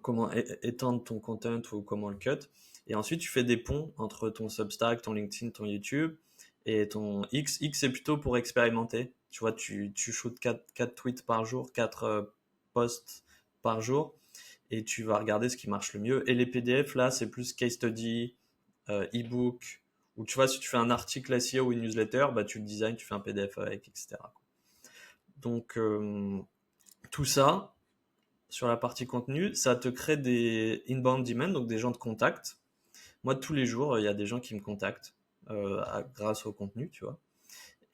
comment étendre ton content ou comment le cut. Et ensuite, tu fais des ponts entre ton Substack, ton LinkedIn, ton YouTube. Et ton X c'est plutôt pour expérimenter. Tu vois, tu shootes 4 tweets par jour, 4 posts par jour, et tu vas regarder ce qui marche le mieux. Et les PDF, là, c'est plus case study, e-book, ou tu vois, si tu fais un article SEO ou une newsletter, bah, tu le designs, tu fais un PDF avec, etc. Donc, tout ça, sur la partie contenu, ça te crée des inbound demand, donc des gens de contact. Moi, tous les jours, il y a des gens qui me contactent grâce au contenu, tu vois.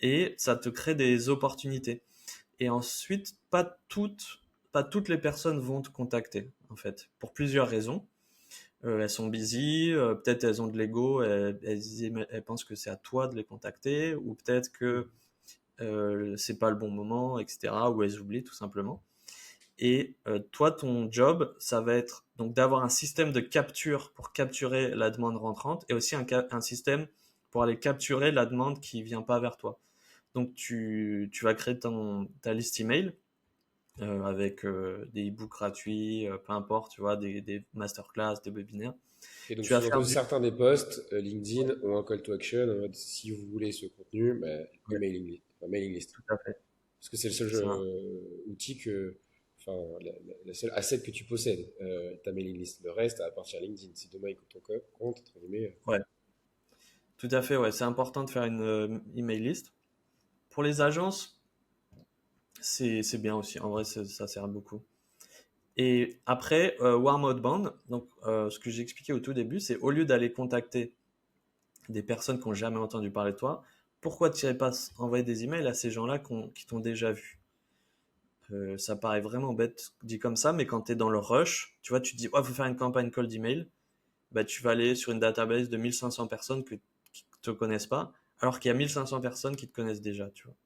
Et ça te crée des opportunités. Et ensuite, pas toutes les personnes vont te contacter, en fait, pour plusieurs raisons. Elles sont busy, peut-être elles ont de l'ego, elles pensent que c'est à toi de les contacter, ou peut-être que c'est pas le bon moment, etc., ou elles oublient tout simplement. Et toi, ton job, ça va être donc d'avoir un système de capture pour capturer la demande rentrante et aussi un système pour aller capturer la demande qui vient pas vers toi. Donc tu vas créer ta liste email avec des e-books gratuits, peu importe, tu vois, des masterclass, des webinaires. Et donc, Tu vas faire sous-entendu, du... certains des posts, LinkedIn ont un call to action en mode, si vous voulez ce contenu, bah, Ouais, mailing list. tout à fait. Parce que c'est le seul C'est un- outil enfin, la seule asset que tu possèdes, ta mailing list. Le reste, à partir de LinkedIn. Si demain, ils coupent ton compte, entre guillemets, Ouais, tout à fait, ouais. C'est important de faire une email list. Pour les agences, c'est bien aussi. En vrai, ça sert beaucoup. Et après, warm outbound, donc ce que j'ai expliqué au tout début, c'est au lieu d'aller contacter des personnes qui n'ont jamais entendu parler de toi, pourquoi tu n'irais pas envoyer des emails à ces gens-là qui t'ont déjà vu? Ça paraît vraiment bête dit comme ça, mais quand tu es dans le rush, tu vois, tu te dis, oh, faut faire une campagne cold email, bah, tu vas aller sur une database de 1500 personnes qui ne te connaissent pas, alors qu'il y a 1500 personnes qui te connaissent déjà, tu vois.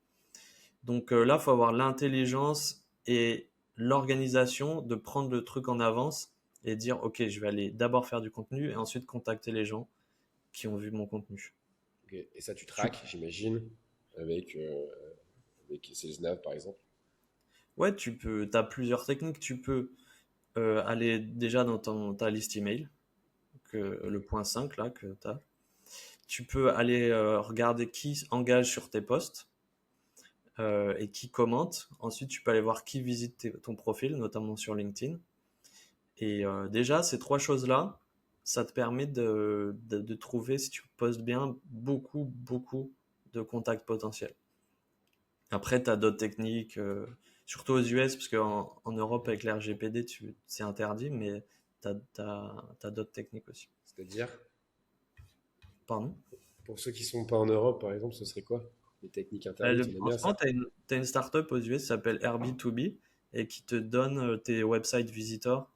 Donc là, il faut avoir l'intelligence et l'organisation de prendre le truc en avance et dire, ok, je vais aller d'abord faire du contenu et ensuite contacter les gens qui ont vu mon contenu. ok. Et ça, tu Tu- traques, j'imagine, avec, avec SalesNav, par exemple. Ouais, tu as plusieurs techniques. Tu peux aller déjà dans ta liste email, le point 5 là que tu as. Tu peux aller regarder qui engage sur tes posts et qui commente. Ensuite, tu peux aller voir qui visite ton profil, notamment sur LinkedIn. Et déjà, ces trois choses-là, ça te permet de trouver, si tu postes bien, beaucoup, beaucoup de contacts potentiels. Après, tu as d'autres techniques, surtout aux US, parce qu'en Europe, avec l'RGPD, c'est interdit, mais tu as d'autres techniques aussi. C'est-à-dire, Pardon? pour ceux qui sont pas en Europe, par exemple, ce serait quoi? Les techniques interdites, on aime En bien ce moment, ça. tu as une startup aux US qui s'appelle Airbnb et qui te donne tes website visitors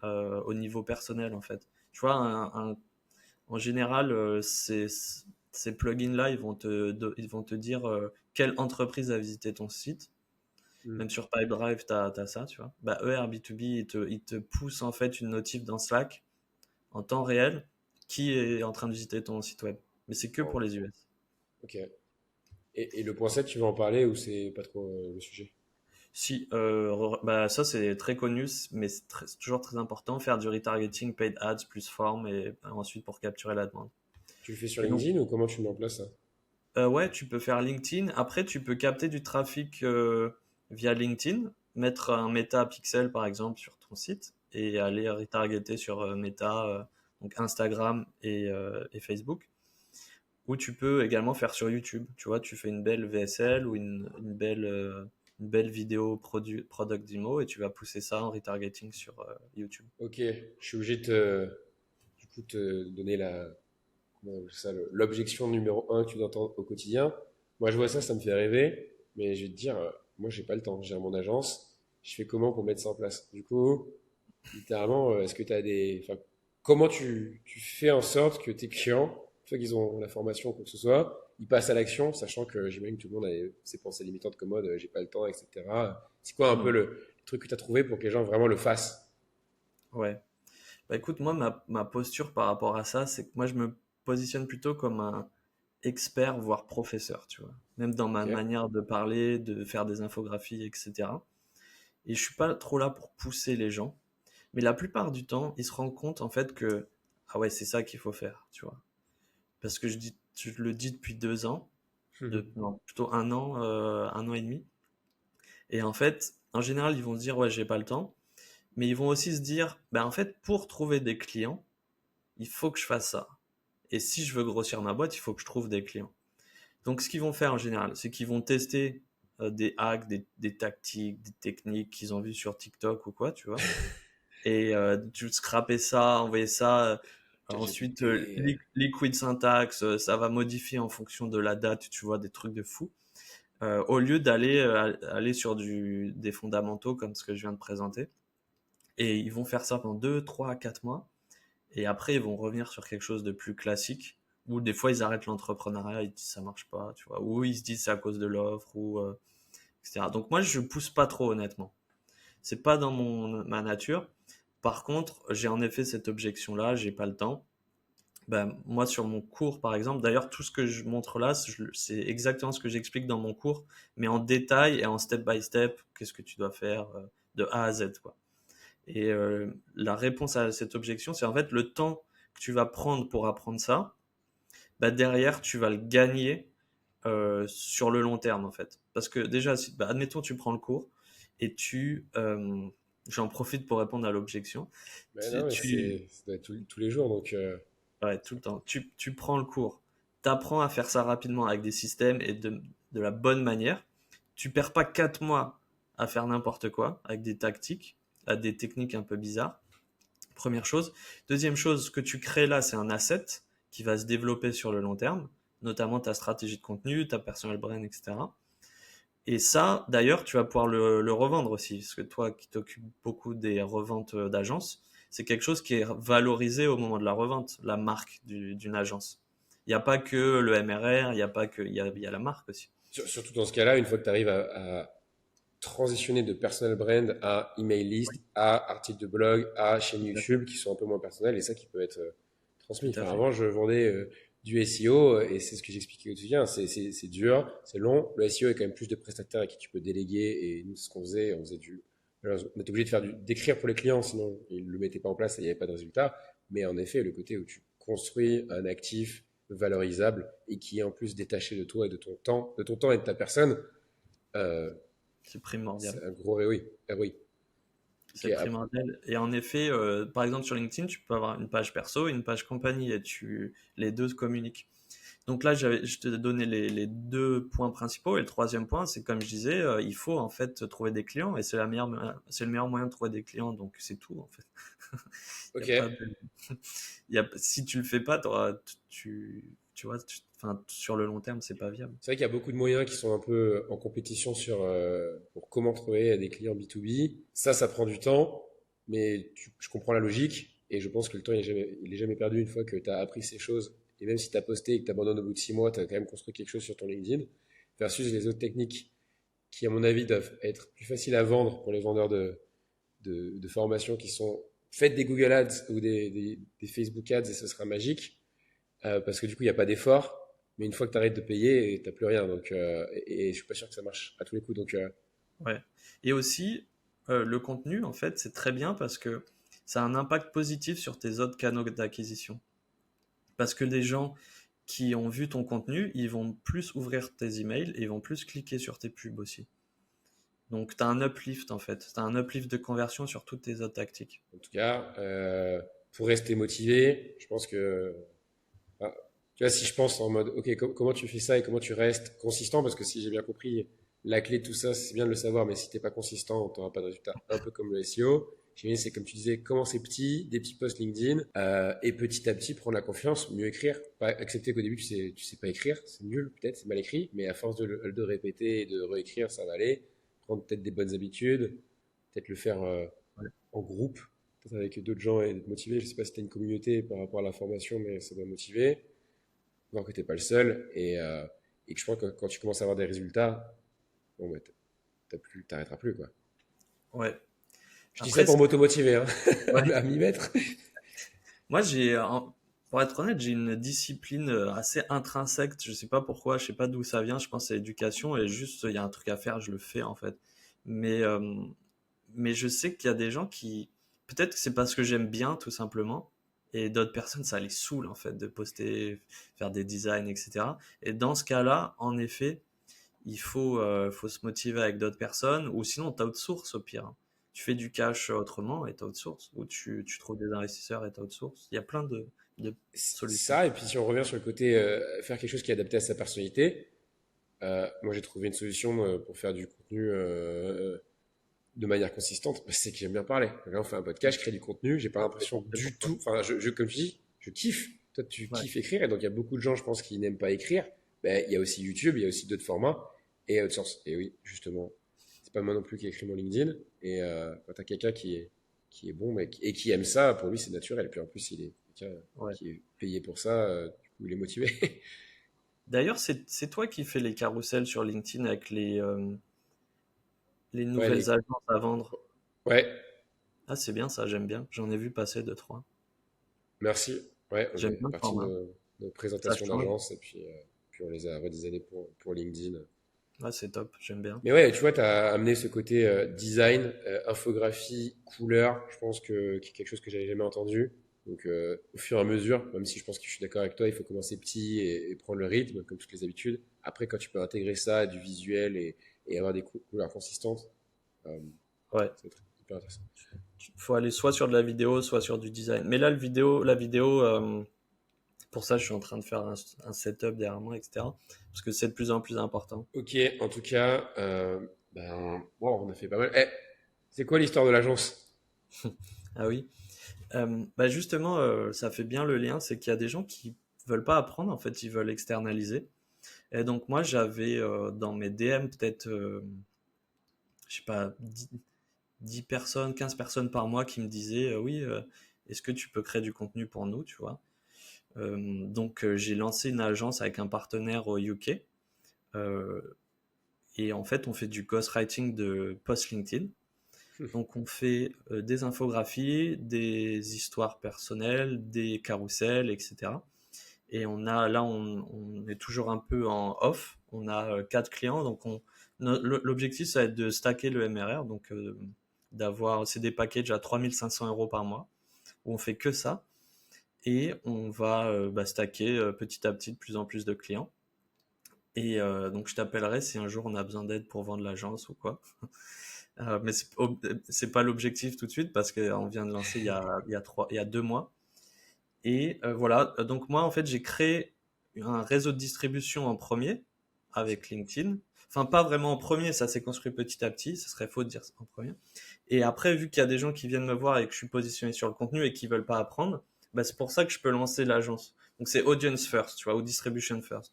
au niveau personnel, en fait. Tu vois, en général, ces plugins-là, ils vont te dire quelle entreprise a visité ton site. Hmm. Même sur Pipedrive, tu as ça, tu vois. Bah, eux, Airbnb, ils te poussent en fait une notif dans Slack en temps réel qui est en train de visiter ton site web. Mais c'est que pour Wow. les US. Ok. Et le point 7, tu veux en parler ou c'est pas trop le sujet? Si, bah, ça c'est très connu, mais c'est toujours très important, faire du retargeting, paid ads plus form et ensuite pour capturer la demande. Tu le fais sur Et donc, LinkedIn ou comment tu mets en place ça? ouais, tu peux faire LinkedIn. Après, tu peux capter du trafic via LinkedIn, mettre un Meta Pixel par exemple sur ton site et aller retargeter sur Meta, donc Instagram et Facebook. Ou tu peux également faire sur YouTube. Tu vois, tu fais une belle VSL ou une belle vidéo product demo et tu vas pousser ça en retargeting sur YouTube. Ok, je suis obligé de du coup, te donner comment on appelle ça, l'objection numéro un que tu dois entendre au quotidien. Moi, je vois ça, ça me fait rêver, mais je vais te dire, moi, j'ai pas le temps. J'ai mon agence, je fais comment pour mettre ça en place? Du coup, littéralement, est-ce que tu as enfin, comment tu fais en sorte que tes clients, une fois qu'ils ont la formation ou quoi que ce soit, ils passent à l'action, sachant que j'imagine que tout le monde a ses pensées limitantes comme mode, j'ai pas le temps, etc. C'est quoi un peu Hmm. le truc que tu as trouvé pour que les gens vraiment le fassent? Ouais. Bah écoute, moi, ma posture par rapport à ça, c'est que moi, je me positionne plutôt comme un expert, voire professeur, tu vois. Même dans ma Ok? manière de parler, de faire des infographies, etc. Et je suis pas trop là pour pousser les gens. Mais la plupart du temps, ils se rendent compte, en fait, que, ah ouais, c'est ça qu'il faut faire, tu vois. Parce que je le dis depuis 2 ans. non, plutôt un an et demi. Et en fait, en général, ils vont se dire, ouais, j'ai pas le temps. Mais ils vont aussi se dire, ben en fait, pour trouver des clients, il faut que je fasse ça. Et si je veux grossir ma boîte, il faut que je trouve des clients. Donc, ce qu'ils vont faire en général, c'est qu'ils vont tester des hacks, des tactiques, des techniques qu'ils ont vues sur TikTok ou quoi, tu vois. Et tu scraper ça, envoyer ça. Ensuite, ChatGPT. liquid syntax, ça va modifier en fonction de la date, tu vois, des trucs de fou. Au lieu d'aller aller sur des fondamentaux comme ce que je viens de présenter. Et ils vont faire ça pendant 2, 3, 4 mois. Et après, ils vont revenir sur quelque chose de plus classique. Ou des fois, ils arrêtent l'entrepreneuriat, ils disent ça marche pas, tu vois. Ou ils se disent c'est à cause de l'offre, ou etc. Donc moi, je pousse pas trop, honnêtement. C'est pas dans ma nature. Par contre, j'ai en effet cette objection-là, j'ai pas le temps. Ben, moi, sur mon cours, par exemple, d'ailleurs, tout ce que je montre là, c'est exactement ce que j'explique dans mon cours, mais en détail et en step by step, qu'est-ce que tu dois faire de A à Z, quoi. Et la réponse à cette objection, c'est en fait le temps que tu vas prendre pour apprendre ça, bah derrière, tu vas le gagner sur le long terme, en fait. Parce que déjà, bah, admettons, tu prends le cours et j'en profite pour répondre à l'objection. Mais non, mais ça doit être tous les jours, donc Ouais, tout le temps. Tu prends le cours, tu apprends à faire ça rapidement avec des systèmes et de la bonne manière. Tu perds pas 4 mois à faire n'importe quoi avec des tactiques, à des techniques un peu bizarres. Première chose. Deuxième chose, ce que tu crées là, c'est un asset qui va se développer sur le long terme, notamment ta stratégie de contenu, ta personal brand, etc. Et ça, d'ailleurs, tu vas pouvoir le revendre aussi, parce que toi qui t'occupes beaucoup des reventes d'agences, c'est quelque chose qui est valorisé au moment de la revente, la marque d'une agence. Il n'y a pas que le MRR, il n'y a pas que, il y a la marque aussi. surtout dans ce cas-là, une fois que tu arrives à transitionner de personal brand à email Oui, list, à article de blog, à chaîne tout à fait. YouTube qui sont un peu moins personnels et ça qui peut être Tout transmis. à Enfin, fait. avant, je vendais du SEO et c'est ce que j'expliquais au quotidien. C'est dur, c'est long. Le SEO est quand même plus de prestataires à qui tu peux déléguer et nous, ce qu'on faisait, on faisait du. Alors, on était obligé de faire d'écrire pour les clients, sinon ils ne le mettaient pas en place et il n'y avait pas de résultat. Mais en effet, le côté où tu construis un actif valorisable et qui est en plus détaché de toi et de ton temps et de ta personne, euh, C'est primordial. c'est un gros oui. Ah oui. Ok, C'est primordial. Et en effet, par exemple sur LinkedIn, tu peux avoir une page perso et une page compagnie et les deux se communiquent. Donc là, je t'ai donné les deux points principaux. Et le troisième point, c'est comme je disais, il faut en fait trouver des clients et c'est le meilleur moyen de trouver des clients. Donc c'est tout en fait. Il y a pas ok. de, si tu le fais pas, tu vois, enfin, sur le long terme, c'est pas viable. C'est vrai qu'il y a beaucoup de moyens qui sont un peu en compétition pour comment trouver des clients B2B. Ça prend du temps, mais je comprends la logique et je pense que le temps il est jamais perdu une fois que tu as appris ces choses. Et même si tu as posté et que tu abandonnes au bout de 6 mois, tu as quand même construit quelque chose sur ton LinkedIn. Versus les autres techniques qui, à mon avis, doivent être plus faciles à vendre pour les vendeurs de formations qui sont faites des Google Ads ou des Facebook Ads et ce sera magique. Parce que du coup, il n'y a pas d'effort. Mais une fois que tu arrêtes de payer, tu n'as plus rien. Donc, et je suis pas sûr que ça marche à tous les coups. Donc, Ouais. Et aussi, le contenu, en fait, c'est très bien parce que ça a un impact positif sur tes autres canaux d'acquisition. Parce que les gens qui ont vu ton contenu, ils vont plus ouvrir tes emails et ils vont plus cliquer sur tes pubs aussi. Donc, tu as un uplift en fait. Tu as un uplift de conversion sur toutes tes autres tactiques. en tout cas, pour rester motivé, je pense que. Ah, tu vois, si je pense en mode, OK, comment tu fais ça et comment tu restes consistant, parce que si j'ai bien compris, la clé de tout ça, c'est bien de le savoir, mais si t'es pas consistant, tu n'auras pas de résultat. Un peu comme le SEO. J'imagine, c'est comme tu disais, commencer petit, des petits posts LinkedIn, et petit à petit prendre la confiance, mieux écrire. Pas accepter qu'au début tu sais pas écrire, c'est nul peut-être, c'est mal écrit, mais à force de répéter et de réécrire, ça va aller. Prendre peut-être des bonnes habitudes, peut-être le faire Ouais. en groupe, peut-être avec d'autres gens et être motivé. Je sais pas si tu as une communauté par rapport à la formation, mais ça doit motiver. Voir que tu n'es pas le seul et que je crois que quand tu commences à avoir des résultats, bon, bah, t'arrêteras plus, quoi. Ouais. Je dis ça Après, pour m'auto-motiver, hein, ouais. à m'y mettre. Moi, pour être honnête, j'ai une discipline assez intrinsèque. Je sais pas pourquoi, je sais pas d'où ça vient. Je pense que c'est l'éducation et juste, il y a un truc à faire, je le fais en fait. Mais, euh, mais je sais qu'il y a des gens qui, peut-être que c'est parce que j'aime bien tout simplement. Et d'autres personnes, ça les saoule en fait de poster, faire des designs, etc. Et dans ce cas-là, en effet, faut se motiver avec d'autres personnes, ou sinon t'outsources au pire, hein. Tu fais du cash autrement et t'outsources, ou tu trouves des investisseurs et t'outsources. Il y a plein de solutions. Ça, et puis si on revient sur le côté faire quelque chose qui est adapté à sa personnalité, moi j'ai trouvé une solution pour faire du contenu de manière consistante, bah, c'est que j'aime bien parler. Là, on fait un podcast, je crée du contenu, j'ai pas C'est l'impression parfait pour du toi. tout. Enfin, comme tu dis, je kiffe. Toi, tu Ouais. kiffes écrire, et donc il y a beaucoup de gens, je pense, qui n'aiment pas écrire. Ben, il y a aussi YouTube, il y a aussi d'autres formats et outsource. Et oui, justement, c'est pas moi non plus qui écris mon LinkedIn. Et quand t'as quelqu'un qui est bon et qui aime ça, pour lui, c'est naturel. Et puis en plus, il est quelqu'un Ouais. qui est payé pour ça, du coup, il est motivé. D'ailleurs, c'est toi qui fais les carousels sur LinkedIn avec les Ouais, nouvelles agences à vendre. ouais, Ah, c'est bien ça, j'aime bien. J'en ai vu passer deux, trois. merci. Ouais, on J'aime fait bien le partie de format. nos Ça présentations change. d'agence, et puis on les a redesignés pour LinkedIn. Ah, c'est top, j'aime bien. Mais ouais, tu vois, tu as amené ce côté design, infographie, couleur, je pense qui est quelque chose que j'avais jamais entendu. Donc, au fur et à mesure, même si je pense que je suis d'accord avec toi, il faut commencer petit et prendre le rythme, comme toutes les habitudes. Après, quand tu peux intégrer ça, du visuel et avoir des couleurs consistantes, euh, Ouais. c'est hyper intéressant. Faut aller soit sur de la vidéo, soit sur du design. Mais là, la vidéo, pour ça, je suis en train de faire un setup derrière moi, etc. Parce que c'est de plus en plus important. Ok, en tout cas, ben, bon, on a fait pas mal. C'est quoi l'histoire de l'agence? Ah oui. Bah justement, ça fait bien le lien, c'est qu'il y a des gens qui veulent pas apprendre, en fait, ils veulent externaliser. Et donc moi, j'avais dans mes DM peut-être, je sais pas, 10 personnes, 15 personnes par mois qui me disaient, oui, est-ce que tu peux créer du contenu pour nous, tu vois? Donc j'ai lancé une agence avec un partenaire au UK. euh, et en fait, on fait du ghostwriting de post LinkedIn. Donc on fait des infographies, des histoires personnelles, des carousels, etc. Et on est toujours un peu en off. On a 4 clients, donc l'objectif ça va être de stacker le MRR, donc c'est des packages à 3 500 € par mois où on fait que ça et on va stacker petit à petit de plus en plus de clients. Et donc je t'appellerai si un jour on a besoin d'aide pour vendre l'agence ou quoi. Mais c'est pas l'objectif tout de suite parce qu'on vient de lancer il y a 2 mois. Et voilà, donc moi en fait j'ai créé un réseau de distribution en premier avec LinkedIn. Enfin pas vraiment en premier, ça s'est construit petit à petit, ce serait faux de dire en premier. Et après vu qu'il y a des gens qui viennent me voir et que je suis positionné sur le contenu et qui veulent pas apprendre, bah, c'est pour ça que je peux lancer l'agence. Donc c'est audience first, tu vois, ou distribution first.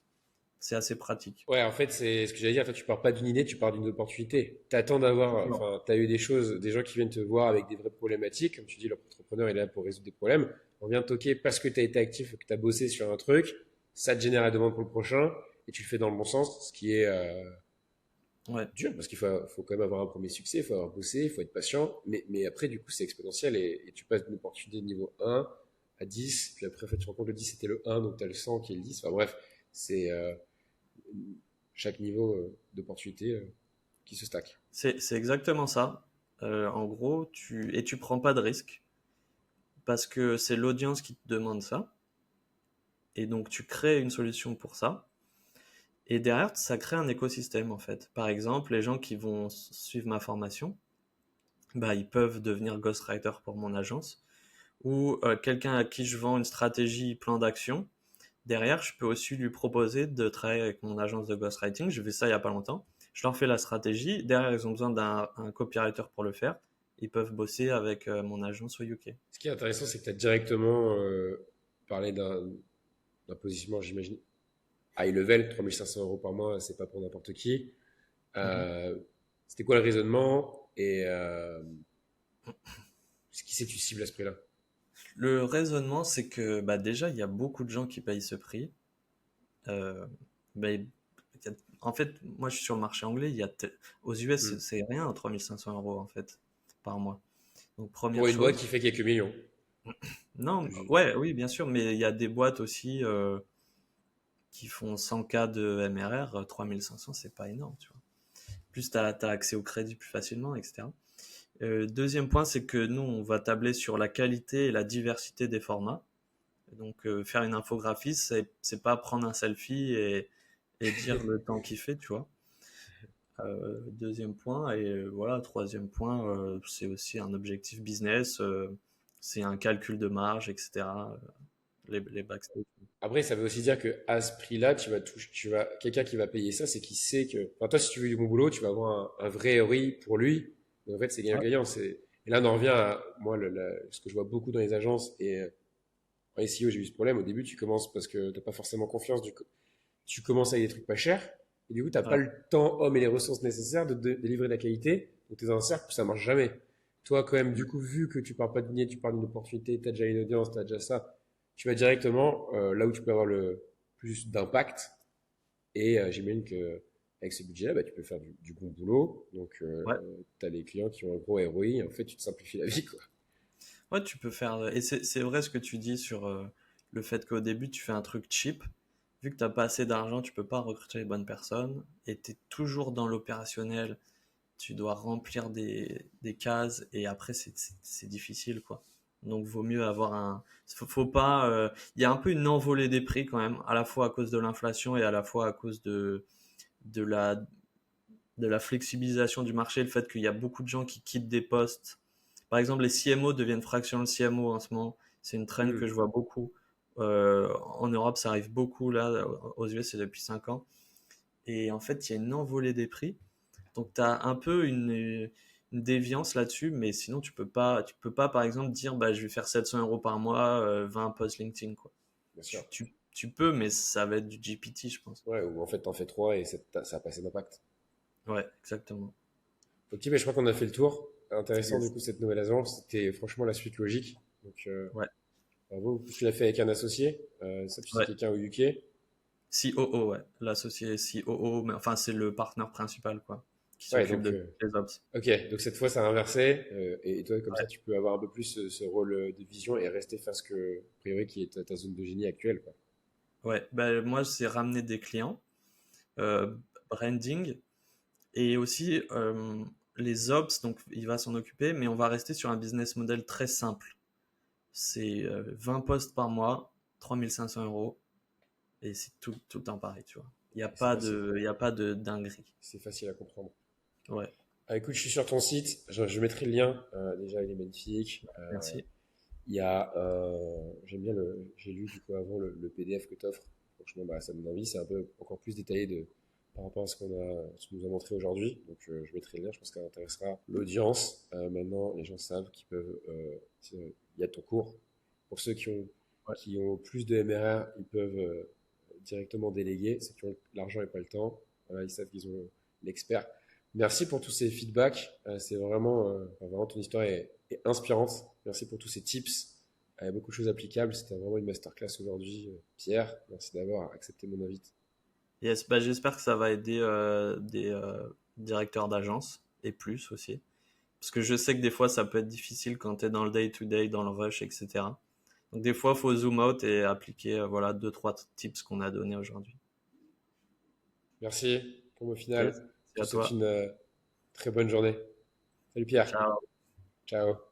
C'est assez pratique. Ouais, en fait, c'est ce que j'allais dire. En fait, tu pars pas d'une idée, tu pars d'une opportunité. T'attends d'avoir, Toujours. enfin, t'as eu des choses, des gens qui viennent te voir avec des vraies problématiques. Comme tu dis, l'entrepreneur est là pour résoudre des problèmes. On vient toquer parce que t'as été actif, que t'as bossé sur un truc. Ça te génère la demande pour le prochain et tu le fais dans le bon sens, ce qui est Ouais. dur parce qu'il faut quand même avoir un premier succès, il faut avoir bossé, il faut être patient. Mais après, du coup, c'est exponentiel et tu passes d'une opportunité de niveau 1 à 10. Puis après, en fait, tu te rends compte, le 10 c'était le 1, donc t'as le 100 qui est le 10. Enfin bref, c'est chaque niveau d'opportunité qui se stack. C'est exactement ça. En gros, tu prends pas de risque parce que c'est l'audience qui te demande ça. Et donc, tu crées une solution pour ça. Et derrière, ça crée un écosystème, en fait. Par exemple, les gens qui vont suivre ma formation, bah, ils peuvent devenir ghostwriter pour mon agence. Ou quelqu'un à qui je vends une stratégie plan d'action. Derrière, je peux aussi lui proposer de travailler avec mon agence de ghostwriting. J'ai fait ça il y a pas longtemps. Je leur fais la stratégie. Derrière, ils ont besoin d'un copywriter pour le faire. Ils peuvent bosser avec mon agence au UK. Ce qui est intéressant, c'est que tu as directement parlé d'un positionnement, j'imagine, high level, 3 500 € par mois, c'est pas pour n'importe qui. Mhm. Euh, C'était quoi le raisonnement et qui c'est que tu cibles à ce prix-là? Le raisonnement, c'est que bah, déjà, il y a beaucoup de gens qui payent ce prix. Euh, bah, en fait, moi, je suis sur le marché anglais. Aux US, Hmm. c'est rien, 3 500 € en fait, par mois. Donc, première Pour une boîte chose. qui fait quelques millions. Non, Je- ouais, oui, bien sûr, mais il y a des boîtes aussi qui font 100K de MRR, 3 500, c'est pas énorme, tu vois. Plus tu as accès au crédit plus facilement, etc. Deuxième point, c'est que nous, on va tabler sur la qualité et la diversité des formats. Donc, faire une infographie, c'est pas prendre un selfie et dire le temps qu'il fait, tu vois. Deuxième point, et voilà, troisième point, c'est aussi un objectif business, c'est un calcul de marge, etc. Les backstage. Après, ça veut aussi dire que à ce prix-là, quelqu'un qui va payer ça, c'est qui sait que, enfin, toi, si tu veux du bon boulot, tu vas avoir un vrai ROI pour lui. Donc, en fait, c'est Ouais, gagnant-gagnant. Et là, on en revient à, moi, ce que je vois beaucoup dans les agences et en SEO, j'ai eu ce problème. Au début, tu commences parce que t'as pas forcément confiance. Tu commences avec des trucs pas chers. Et du coup, t'as pas ouais, le temps, homme et les ressources nécessaires de délivrer de la qualité. Donc, t'es dans un cercle où ça marche jamais. Toi, quand même, du coup, vu que tu parles pas de dîner, tu parles d'une opportunité, t'as déjà une audience, t'as déjà ça, tu vas directement là où tu peux avoir le plus d'impact. Et j'imagine que avec ce budget-là, bah, tu peux faire du bon boulot. Donc, ouais. tu as les clients qui ont un gros ROI. En fait, tu te simplifies la vie, quoi. Ouais, tu peux faire. Et c'est vrai ce que tu dis sur le fait qu'au début, tu fais un truc cheap. Vu que t'as pas assez d'argent, tu peux pas recruter les bonnes personnes. Et tu es toujours dans l'opérationnel. Tu dois remplir des cases. Et après, c'est difficile, quoi. Donc, vaut mieux avoir un. Faut pas. Il y a un peu une envolée des prix quand même, à la fois à cause de l'inflation et à la fois à cause de la, de la flexibilisation du marché, le fait qu'il y a beaucoup de gens qui quittent des postes. Par exemple, les CMO deviennent fractional CMO en ce moment. C'est une trend que je Hmm. vois beaucoup. En Europe, ça arrive beaucoup là. Aux US, c'est depuis 5 ans. Et en fait, il y a une envolée des prix. Donc, tu as un peu une déviance là-dessus, mais sinon, tu peux pas, par exemple, dire, bah, je vais faire 700 € par mois, 20 posts LinkedIn, quoi. Bien sûr. Tu peux, mais ça va être du GPT, je pense. Ouais, ou en fait, t'en fais trois et ça a passé d'impact. Ouais, exactement. Ok, mais je crois qu'on a fait le tour. Intéressant, du Yes. coup, cette nouvelle agence. C'était franchement la suite logique. Donc, Ouais, bravo. En plus, tu l'as fait avec un associé. Ça, tu sais, ouais. quelqu'un au UK. COO, ouais. L'associé COO, mais enfin, c'est le partenaire principal, quoi, qui Ouais, s'occupe donc, de toutes les ops. ok. Donc, cette fois, ça a inversé. Et toi, comme ça, tu peux avoir un peu plus ce rôle de vision et rester face que, a priori, qui est ta zone de génie actuelle, quoi. Ouais, bah, moi, c'est ramener des clients, euh, branding, et aussi les ops, donc il va s'en occuper, mais on va rester sur un business model très simple. C'est 20 postes par mois, 3 500 €, et c'est tout le temps pareil, tu vois. C'est facile. Il y a pas de dinguerie. C'est facile à comprendre. Ouais, Ah, écoute, je suis sur ton site. Je mettrai le lien. Déjà, il est magnifique. merci. Il y a, j'aime bien j'ai lu du coup avant le PDF que tu offres. Franchement, bah, ça me donne envie. C'est un peu encore plus détaillé par rapport à ce qu'on nous a montré aujourd'hui. Donc, je mettrai le lien. Je pense que ça intéressera l'audience. Maintenant, les gens savent qu'ils peuvent, il y a ton cours. Pour ceux Ouais. qui ont plus de MRR, ils peuvent directement déléguer. Ceux qui ont l'argent et pas le temps, voilà, ils savent qu'ils ont l'expert. Merci pour tous ces feedbacks. C'est vraiment ton histoire est inspirante. Merci pour tous ces tips. Il y a beaucoup de choses applicables. C'était vraiment une masterclass aujourd'hui. Pierre, merci d'avoir accepté mon invite. Yes, bah, j'espère que ça va aider des directeurs d'agence et plus aussi. Parce que je sais que des fois, ça peut être difficile quand tu es dans le day-to-day, dans le rush, etc. Donc des fois, il faut zoom out et appliquer voilà, deux, trois tips qu'on a donnés aujourd'hui. Merci pour le Yes, final. Je c'est te à souhaite toi. une très bonne journée. Salut Pierre. Ciao. Ciao.